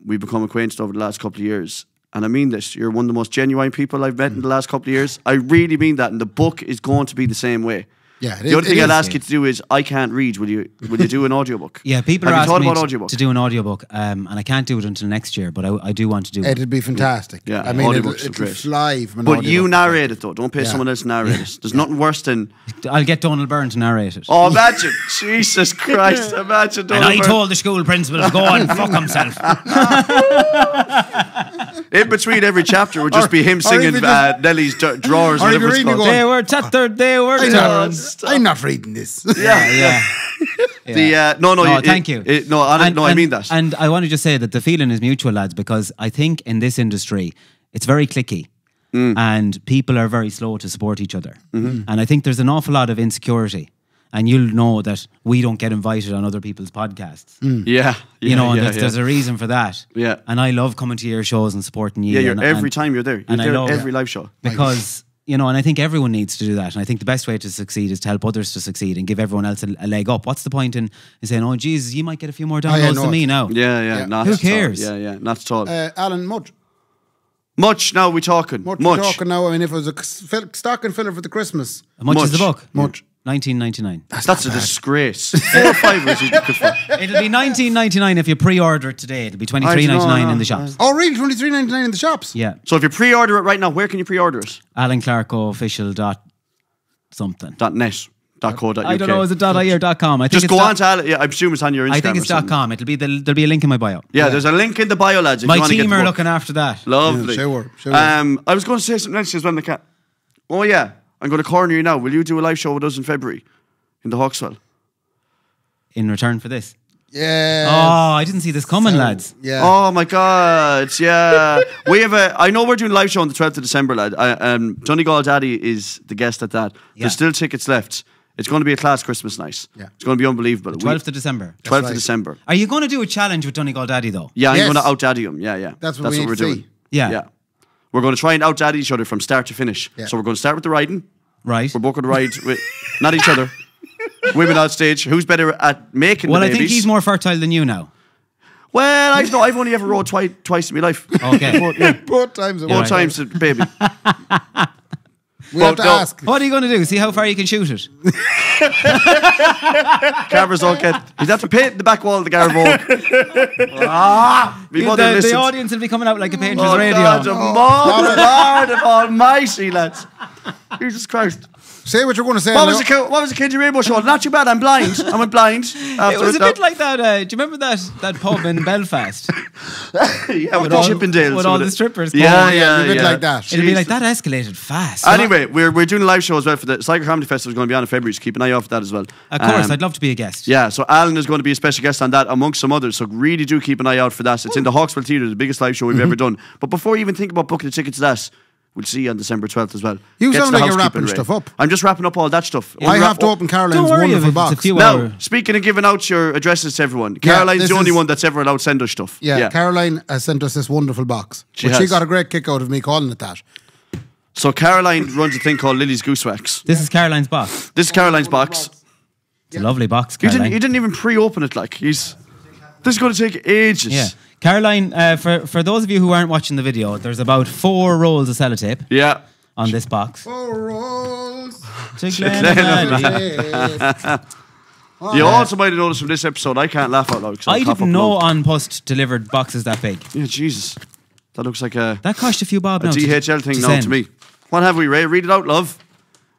we've become acquainted over the last couple of years. And I mean this, you're one of the most genuine people I've met in the last couple of years. I really mean that. And the book is going to be the same way. Yeah, the only thing I'd ask you to do is, I can't read. Will you do an audiobook? Yeah, people Have are you thought asking about me audiobook? to do an audiobook, and I can't do it until next year, but I do want to do it. It'd be fantastic. Yeah, I mean, audiobooks are it'll great. fly from an But you audiobook. narrate it though. Don't pay Yeah. someone else to narrate it. There's nothing worse than. I'll get Donald Byrne to narrate it. Oh, imagine! Jesus Christ! Imagine. And Donald I Byrne. told the school principal to go and fuck himself. In between every chapter would just be him or singing if you just- Nelly's Drawers. or if Whatever you're it's reading called. going- They were tattered, they were tattered. I'm not reading this. Yeah. Thank you. I mean that. And I want to just say that the feeling is mutual, lads, because I think in this industry, it's very cliquey. And people are very slow to support each other. And I think there's an awful lot of insecurity. And you'll know that we don't get invited on other people's podcasts. Yeah, You know, and yeah, there's a reason for that. Yeah. And I love coming to your shows and supporting you. yeah. You're and, every and- time you're there. You're and I there love- every live show. because you know, and I think everyone needs to do that. And I think the best way to succeed is to help others to succeed and give everyone else a leg up. What's the point in saying, "Oh, Jesus, you might get a few more downloads no, than me now"? Yeah. Not Who at all. cares? Yeah. Not at all. Alan, Much now we talking. much we're talking now. I mean, if it was a stocking filler for the Christmas, How much is the Much. book? Much. 19.99. That's a disgrace. 4 or 5 was you could find. It'll be 19.99 if you pre-order it today. It'll be 23.99 in the shops. oh really? $23.99 in the shops. Yeah, So if you pre-order it right now, where can you pre-order it? Alan Clark official dot something. .net. .co.uk. I don't know, is it .ie or .com? I think Just it's go dot- on to Alan. Yeah, I presume it's on your Instagram. I think it's or something. .com. It'll be there'll be a link in my bio. Yeah, there's a link in the bio, lads. If you My want to get team the are book. looking after that. Lovely. Sure. I was going to say something else as well. Oh yeah, I'm going to corner you now. Will you do a live show with us in February in the Hawkswell? In return for this. Yeah. Oh, I didn't see this coming, lads. Yeah. Oh my God, yeah. We have I know we're doing a live show on the 12th of December, lad. Donegal Daddy is the guest at that. Yeah. There's still tickets left. It's going to be a class Christmas night. Yeah. It's going to be unbelievable. 12th of December. 12th right. of December. Are you going to do a challenge with Donegal Daddy though? Yeah, I'm Yes. going to out-daddy him. Yeah. That's what we need we're to see. doing. Yeah. We're going to try and out-daddy each other from start to finish. Yeah. So we're going to start with the riding. Right. We're both going to ride with, not each other. Women on stage. Who's better at making Well, the I babies? think he's more fertile than you now. Well, I don't know. I've only ever rode twice in my life. Okay. Both times. Both times the baby. We have to no. ask. What are you going to do? See how far you can shoot it? Carvers don't get. He'd have to paint the back wall of the Garvogue. My mother The listened. audience will be coming out like a painter's Oh, radio. God, the Lord of Almighty, lads. Jesus Christ. Say what you're going to say. What now. was the Kids Rainbow show? Not too bad. I'm blind. I went blind. It was a bit like that. Do you remember that pub in Belfast? yeah, with with the all- Chippendales. with all the strippers. Yeah, Oh, yeah, a bit yeah. like that. It'll be like that escalated fast. Anyway, we're doing a live show as well for the Cycle Comedy Festival. Is going to be on in February. So keep an eye out for that as well. Of course, I'd love to be a guest. Yeah, so Alan is going to be a special guest on that amongst some others. So really do keep an eye out for that. It's in the Hawkswell Theatre, the biggest live show we've ever done. But before you even think about booking the tickets to that, we'll see you on December 12th as well. You Get to sound the like you're housekeeping wrapping rate. stuff up. I'm just wrapping up all that stuff. I have to open Caroline's Don't worry if wonderful it's box. a few Now, hours. speaking of giving out your addresses to everyone, Yeah, Caroline's this the only is- one that's ever allowed to send us stuff. Yeah, Caroline has sent us this wonderful box. She But she has. got a great kick out of me calling it that. So Caroline runs a thing called Lily's Goose Wax. This is Caroline's box. This is Caroline's box. It's a lovely box, You Caroline. didn't even pre-open it. Like this is going to take ages. Yeah. Caroline, for those of you who aren't watching the video, there's about 4 rolls of sellotape Yeah. on this box. Oh, rolls. To Glenavally. You also might have noticed from this episode, I can't laugh out loud. 'cause I cough didn't up know loud. on post delivered boxes that big. Yeah, Jesus. That looks like a That cost a few bob now. DHL thing now send. to me. What have we, Ray? Read it out, love.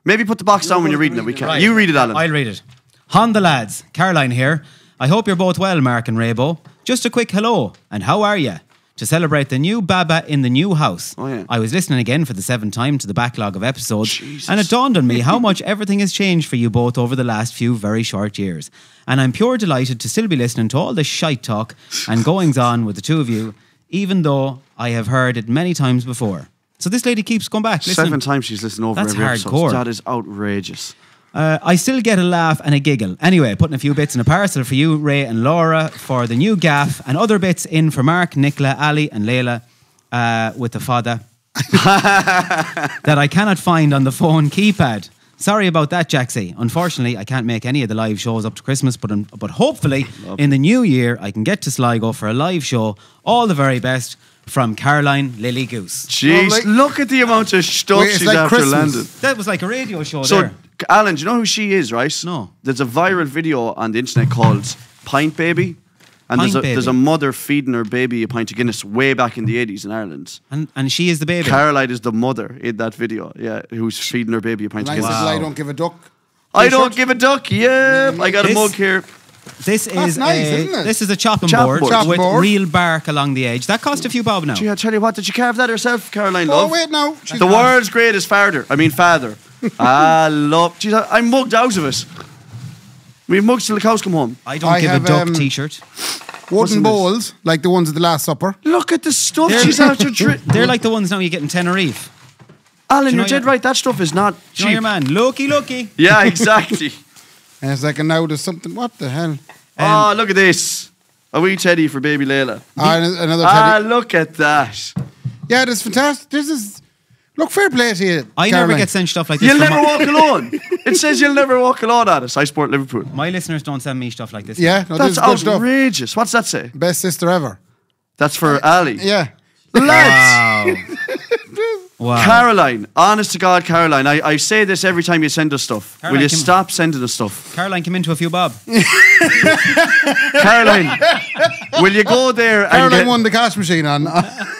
Maybe put the box down when you're reading it. We can't. Right. You read it, Alan. I'll read it. Honda lads, Caroline here. I hope you're both well, Mark and Raybo. Just a quick hello, and how are you? To celebrate the new Baba in the new house. Oh, yeah. I was listening again for the 7th time to the backlog of episodes, Jesus. and it dawned on me how much everything has changed for you both over the last few very short years. And I'm pure delighted to still be listening to all this shite talk and goings on with the two of you, even though I have heard it many times before. So this lady keeps going back. Listening. 7 times she's listened over That's every episode. hardcore. That is outrageous. I still get a laugh and a giggle. Anyway, putting a few bits in a parcel for you, Ray and Laura, for the new gaff, and other bits in for Mark, Nicola, Ali, and Layla with the father. that I cannot find on the phone keypad. Sorry about that, Jaxie. Unfortunately, I can't make any of the live shows up to Christmas, but hopefully in the new year I can get to Sligo for a live show. All the very best from Caroline Lily Goose. Jeez, Lovely. look at the amount of stuff Wait, it's she's like after Christmas. landing. That was like a radio show So, there. Alan, do you know who she is, right? No. There's a viral video on the internet called Pint Baby. And Pint there's Baby. a mother feeding her baby a pint of Guinness way back in the 80s in Ireland. And she is the baby. Caroline is the mother in that video, yeah, who's feeding her baby a pint of Nice Guinness. little I don't give a duck. I don't give a duck, yeah. I got a This- mug here. This is nice, a isn't it? this is a chopping Chopping board, board. Chopping with board. real bark along the edge. That cost a few bob now. Gee, I tell you what, did you carve that herself, Caroline, Oh, love? wait, no. She's The not. world's greatest father. Love. Jeez, I'm mugged out of it. We've mugged till the cows come home. I don't I give have, a duck Wooden t-shirt. What's in this? bowls, like the ones at the Last Supper. Look at the stuff she's after. They're like the ones now you get in Tenerife. Alan, Do you you're know dead your- right. That stuff is not Do you cheap. know your man? Loki. Yeah, exactly. And it's like, and now there's something, what the hell? Oh, look at this. A wee teddy for baby Layla. Another teddy. Look at that. Yeah, this is fantastic. This is, look, fair play to you, I never Caroline. get sent stuff like this. You'll from never my, walk alone. It says you'll never walk alone on it. I support Liverpool. my listeners don't send me stuff like this. Yeah, no, this That's is good stuff. outrageous. What's that say? Best sister ever. That's for Ali. Yeah. Lads. Wow. Caroline, honest to God, Caroline, I say this every time you send us stuff. Caroline, Will you come- stop sending us stuff? Caroline came into a few bob. Caroline, will you go there and Caroline won the cash machine on.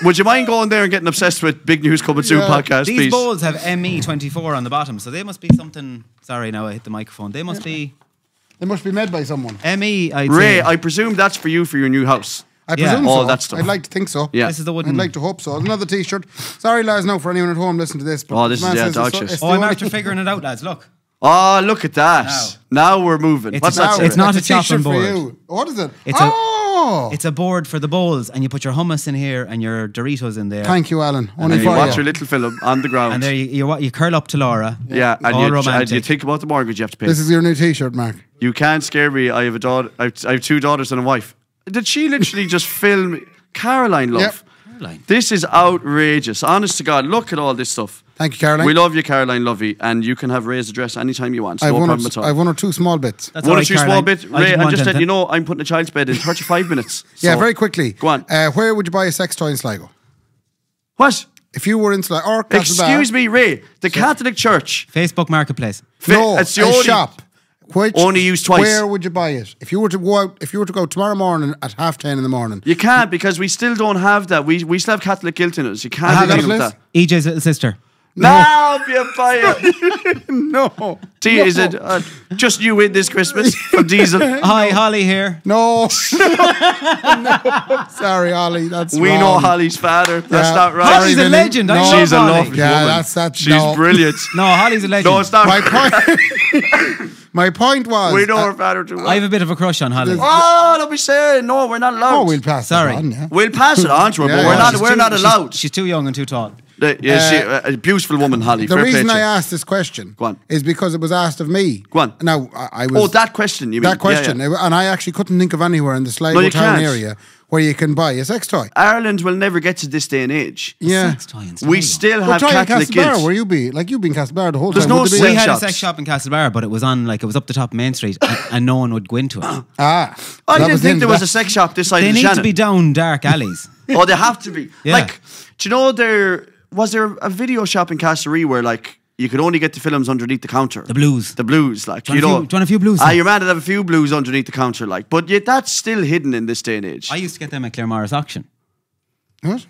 would you mind going there and getting obsessed with Big News Coming Soon Yeah. podcast, These please? bowls have ME24 on the bottom, so they must be something. Sorry, now I hit the microphone. They must be They must be made by someone. ME. I'd Ray, say. I presume that's for you for your new house. I Yeah. presume All so. that stuff. I'd like to think so. Yeah. This is the I'd wooden. like to hope so. Another T-shirt. Sorry, lads, no, for anyone at home listening to this. But Oh, this the is- man yeah, says dog it's- shit. it's Oh, the I'm only- after figuring it out, lads. Look, Oh, look at that. Now we're moving. It's What's a- that say? it's not a It's t-shirt chopping for board. you. What is it? It's a- oh! it's a board for the bowls, and you put your hummus in here and your Doritos in there. Thank you, Alan. Only And you for watch you. your little film on the ground. And there you curl up to Laura. yeah, and all you, and romantic. you think about the mortgage you have to pay. This is your new T-shirt, Mark. You can't scare me. I have a daughter. I have two daughters and a wife. Did she literally just film Caroline, love? Yep. Caroline. This is outrageous. Honest to God, look at all this stuff. Thank you, Caroline. We love you, Caroline Lovey, and you can have Ray's address anytime you want. I've No one, problem at all. I've one or two small bits. That's One all or right, two small Caroline. bit. I Ray, didn't I want just anything. let you know I'm putting a child's bed in 35 minutes. Yeah, So- very quickly. Go on. Where would you buy a sex toy in Sligo? What? If you were in Sligo or Castlebar. Excuse me, Ray. The Catholic Church. Facebook Marketplace. No, It's the a only shop. Which, only used twice. Where would you buy it? If you were to go out, if you were to go tomorrow morning at 10:30 in the morning. You can't because we still don't have that. We still have Catholic guilt in us. You can't have do that anything with place? that. EJ's little sister. Now you buy it. No. T, is it just you in this Christmas from Diesel? Hi, Holly here. No. No. Sorry, Ollie. That's We wrong. know Holly's father. That's Yeah. not right. Holly's a Vinny. legend. I No. love She's a Holly. lovely Yeah, woman. that's She's no. brilliant. No, Holly's a legend. No, it's not. My point. My point was. We know her father too well. I have a bit of a crush on Holly. Oh, don't be saying no. We're not allowed. Oh, we'll pass. Sorry. That on, yeah. We'll pass it on to her, Yeah, but yeah. we're not allowed. She's too young and too tall. A beautiful woman, Holly. The Fair play reason to I you. asked this question Go on. is because it was asked of me. Go on. Now I was. Oh, that question. You mean that question, Yeah, yeah. and I actually couldn't think of anywhere in the Sligo No, you town can't. area where you can buy a sex toy. Ireland will never get to this day and age. Yeah. Sex toy in We Sligo. still Well, have try in Catholic Castlebar, guilt. where you be? Like you've been Castlebar the whole There's time. no Would there sex be We had shops. a sex shop in Castlebar, but it was on it was up the top of Main Street, and no one would go into it. I I that didn't was the think end there of was that. a sex shop this side They of the need to Shannon. be down dark alleys. Oh, they have to be. Yeah. Like, do you know was there a video shop in Castlereagh where like you could only get the films underneath the counter? The blues. The blues, like Do you want a few blues? Ah, your man would have a few blues underneath the counter, like, but yet that's still hidden in this day and age. I used to get them at Claremorris auction. What?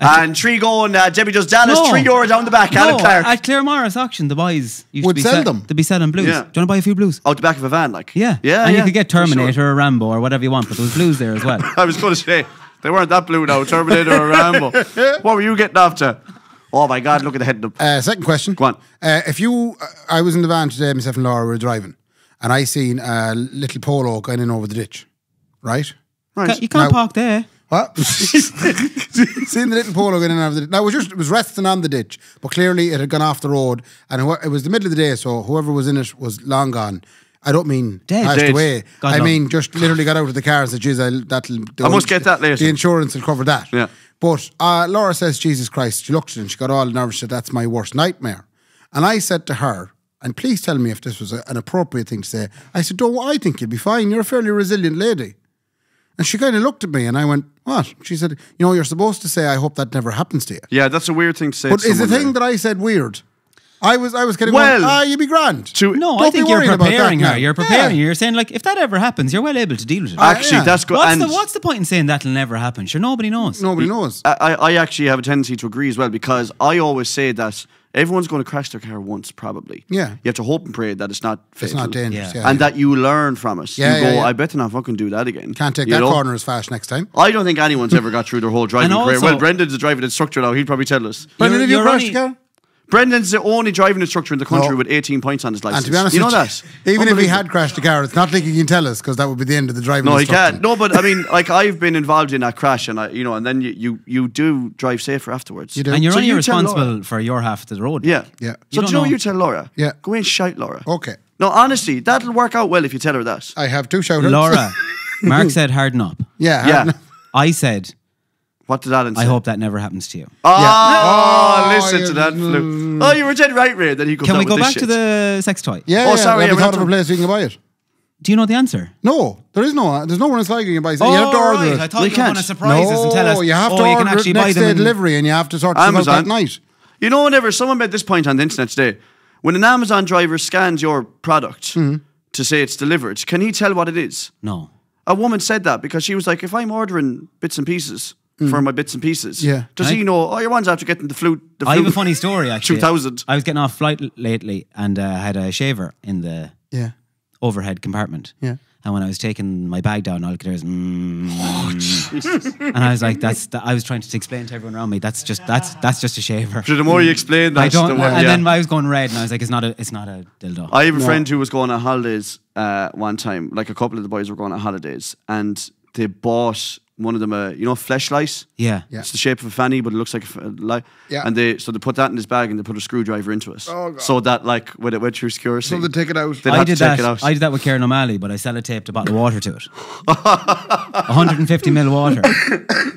And three going, Debbie does Dallas, No. €3 down the back, Alan No, Clark. at Claremorris auction, the boys used Would to be sell them. They'd be selling blues. Yeah. Do you want to buy a few blues? Out the back of a van, like. Yeah. Yeah, And yeah, you could get for sure. Terminator or Rambo or whatever you want, but there was blues there as well. I was going to say, they weren't that blue now, Terminator or Rambo. What were you getting after? Oh my God, look at the head up. Second question. Go on. If you, I was in the van today, myself and Laura were driving, and I seen a little polo going in over the ditch, right? Right. You can't Now- park there. What? Seeing the little polo going in over the ditch. Now it was resting on the ditch, but clearly it had gone off the road, and it was the middle of the day, so whoever was in it was long gone. I don't mean Dead. passed Dead. away. God I love mean just literally got out of the car and said, "Geez, I must get that later." The insurance will cover that." Yeah. But Laura says, "Jesus Christ!" She looked at it and she got all nervous. She said, "That's my worst nightmare." And I said to her, and please tell me if this was an appropriate thing to say. I said, "Don't. I think you'll be fine. You're a fairly resilient lady." And she kind of looked at me and I went, "What?" She said, "You're supposed to say, I hope that never happens to you." Yeah, that's a weird thing to say. But to is the someone, thing that I said weird? I was kind of Well, going, you'd be grand. No, Don't I be think you're worrying about preparing that her. now. You're preparing Yeah. her. You're saying, like, if that ever happens, you're well able to deal with it. Actually, yeah. that's good. What's the point in saying that'll never happen? Sure, nobody knows. Nobody knows. I actually have a tendency to agree as well, because I always say that everyone's going to crash their car once, probably. Yeah. You have to hope and pray that it's not fatal. It's not dangerous. Yeah. Yeah. And that you learn from it. Yeah, you go, yeah. I better not fucking do that again. Can't take You that know? corner as fast next time. I don't think anyone's ever got through their whole driving And career. also- Well, Brendan's a driving instructor now. He'd probably tell us. Brendan, have you you're crashed only- a car? Brendan's the only driving instructor in the country No. with 18 points on his license. And to be honest, you know with that? even if he Unbelievable. had crashed a car, it's not like he can tell us because that would be the end of the driving No, he instruction. can't. No, but I mean, like, I've been involved in that crash, and and then you do drive safer afterwards. You do. And you're So only you tell Laura. responsible for your half of the road. Yeah, Yeah. So You do you know don't what know. you tell Laura? Yeah. Go in, shout Laura. Okay. No, honestly, that'll work out well if you tell her that. I have 2 shout outs. Laura, Mark said harden up. Yeah. Yeah. I said, What did Alan say? I hope that never happens to you. Oh, Yeah. listen to that fluke. Oh, you were dead right, Ray. Then he comes Can out we with go this back shit. to the sex toy? Yeah. Oh, sorry, Have I you thought went of a to- place we can buy it? Do you know the answer? No, there is no. There's no one in Sligo you can buy. You have to order right. it. I thought We you were going can't. to surprise us and tell us. you have to you order can actually it buy next them. day in- delivery, and you have to sort it out Amazon. that night. You know, whenever someone made this point on the internet today, when an Amazon driver scans your product to say it's delivered, can he tell what it is? No. A woman said that because she was like, if I'm ordering bits and pieces for my bits and pieces, Yeah. does he know, your one's after getting the flute? I have a funny story, actually. 2000. I was getting off flight lately and had a shaver in the Yeah. overhead compartment. Yeah. And when I was taking my bag down, all I could hear is, and I was like, I was trying to explain to everyone around me, that's just a shaver. So the more you explain that, I don't, the more, and yeah. then I was going red, and I was like, it's not a dildo. I have a friend who was going on holidays one time. Like, a couple of the boys were going on holidays, and they bought one of them a fleshlight. Yeah. Yeah. It's the shape of a fanny, but it looks like a light. Yeah. And they put that in his bag and they put a screwdriver into it. Oh, God. So that, like, when it went through security, So they take it out. they'd I have to did check that. it out. I did that with Kieran O'Malley, but I sellotaped a bottle of water to it. 150 ml water,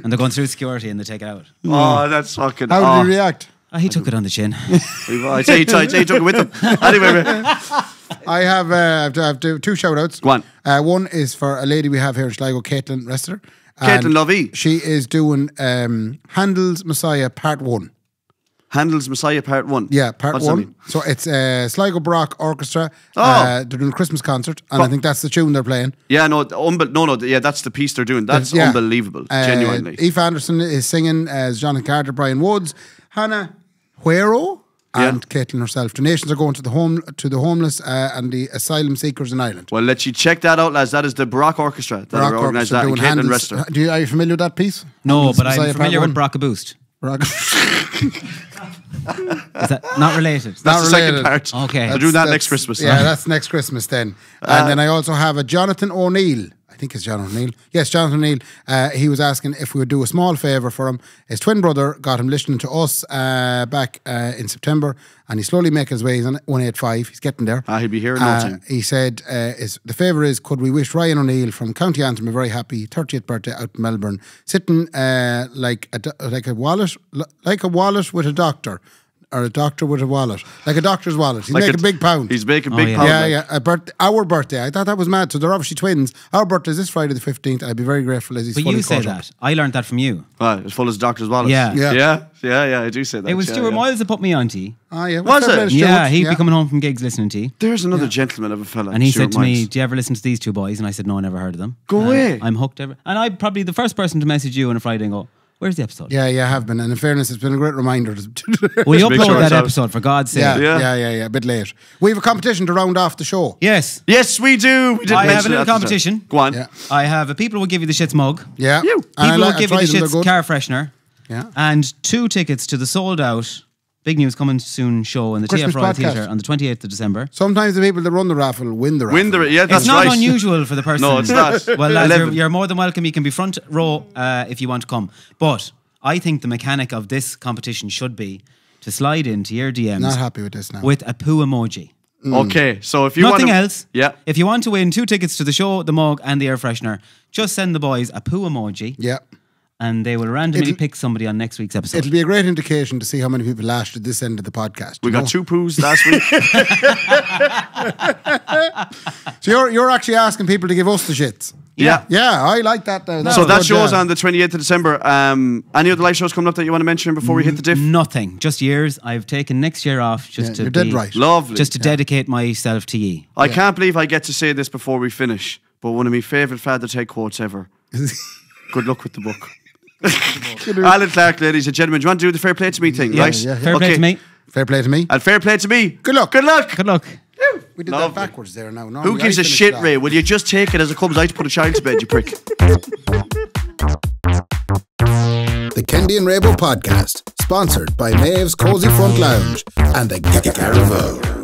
and they're going through security and they take it out. Oh, that's fucking. How did he react? He took it on the chin. I'd say he took it with him. Anyway, I have 2 shout outs. Go on. One is for a lady we have here in Sligo, Caitlin Rester. Caitlin And Lovey. She is doing Handel's Messiah Part 1. Handel's Messiah Part 1. Yeah, Part What's that 1. mean? So it's Sligo Baroque Orchestra. Oh. They're doing a Christmas concert, and I think that's the tune they're playing. Yeah, no, yeah, that's the piece they're doing. That's Yeah. unbelievable, genuinely. Aoife Anderson is singing as Jonathan Carter, Brian Woods, Hannah Huero, and Caitlin herself. Donations are going to the homeless and the asylum seekers in Ireland. Well, let you check that out, lads. That is the Baroque Orchestra that Baroque are organised Orchestra that in doing Caitlin Handel's- Rester. Are you familiar with that piece? No, Handel's but I'm Messiah familiar Part with 1? Braca Boost. Baroque. Is that not related? That's Not the second related. part. Okay. They're doing that That's- next Christmas. Yeah, that's next Christmas then. And then I also have a Jonathan O'Neill. I think it's Jonathan O'Neill. Yes, Jonathan O'Neill. He was asking if we would do a small favour for him. His twin brother got him listening to us back in September, and he's slowly making his way. He's on 185. He's getting there. He'll be here in no time. He said, the favour is, could we wish Ryan O'Neill from County Antrim a very happy 30th birthday out in Melbourne, sitting like a wallet with a doctor. Or a doctor with a wallet. Like a doctor's wallet. He's making big pound. He's making big yeah. pound. Yeah, like. yeah. Our birthday. I thought that was mad. So they're obviously twins. Our birthday is this Friday the 15th. I'd be very grateful as he's But fully you say caught up. that. I learned that from you. As full as doctor's wallet. Yeah. Yeah. Yeah, I do say that. It was yeah, Stuart yeah. Miles that put me on to you. Ah, yeah. Was fair it? play to Stuart. Yeah, he'd be coming home from gigs listening to you. There's another gentleman of a fella. And he Stuart said to me, Miles. do you ever listen to these two boys? And I said, no, I never heard of them. Go away. I'm hooked ever. And I'm probably the first person to message you on a Friday and go, where's the episode? Yeah, yeah, I have been. And in fairness, it's been a great reminder. Will you Make upload sure that it's out. episode, for God's sake? Yeah, a bit late. We have a competition to round off the show. Yes. Yes, we do. We didn't I have mention a little it at the start. competition. Go on. Yeah. I have a People Will Give You the Shits mug. Yeah. You. And People I will give you tried the them, they're Shits good. car freshener. Yeah. And 2 tickets to the sold out Big News Coming Soon show in the Christmas TF Royal podcast. Theatre on the 28th of December. Sometimes the people that run the raffle win the raffle. Yeah, that's It's not right. unusual for the person. No, it's not. Well, lads, 11. you're more than welcome. You can be front row if you want to come. But I think the mechanic of this competition should be to slide into your DMs Not happy with this now. with a poo emoji. Okay, so if you Nothing want else. Yeah. If you want to win 2 tickets to the show, the mug, and the air freshener, just send the boys a poo emoji, Yeah. and they will randomly pick somebody on next week's episode. It'll be a great indication to see how many people lashed at this end of the podcast. We you got know? 2 poos last week. So you're actually asking people to give us the shits. Yeah. Yeah, I like that. So that show's on the 28th of December. Any other live shows coming up that you want to mention before we hit the diff? Nothing. Just years. I've taken next year off just to you're dead right. Lovely. Just to dedicate myself to ye. I can't believe I get to say this before we finish, but one of my favourite Father Ted quotes ever. Good luck with the book. Alan Clark, ladies and gentlemen, do you want to do the fair play to me thing, right? yeah. Fair play to me. Fair play to me. And fair play to me. Good luck. Good luck. Good luck. We did Lovely. that backwards there now. Who Normally gives I a finish shit, it off. Ray? Will you just take it as it comes? I have to put a child to bed, you prick. The Kendi and Rabo podcast, sponsored by Maeve's Cozy Front Lounge and the Caravel.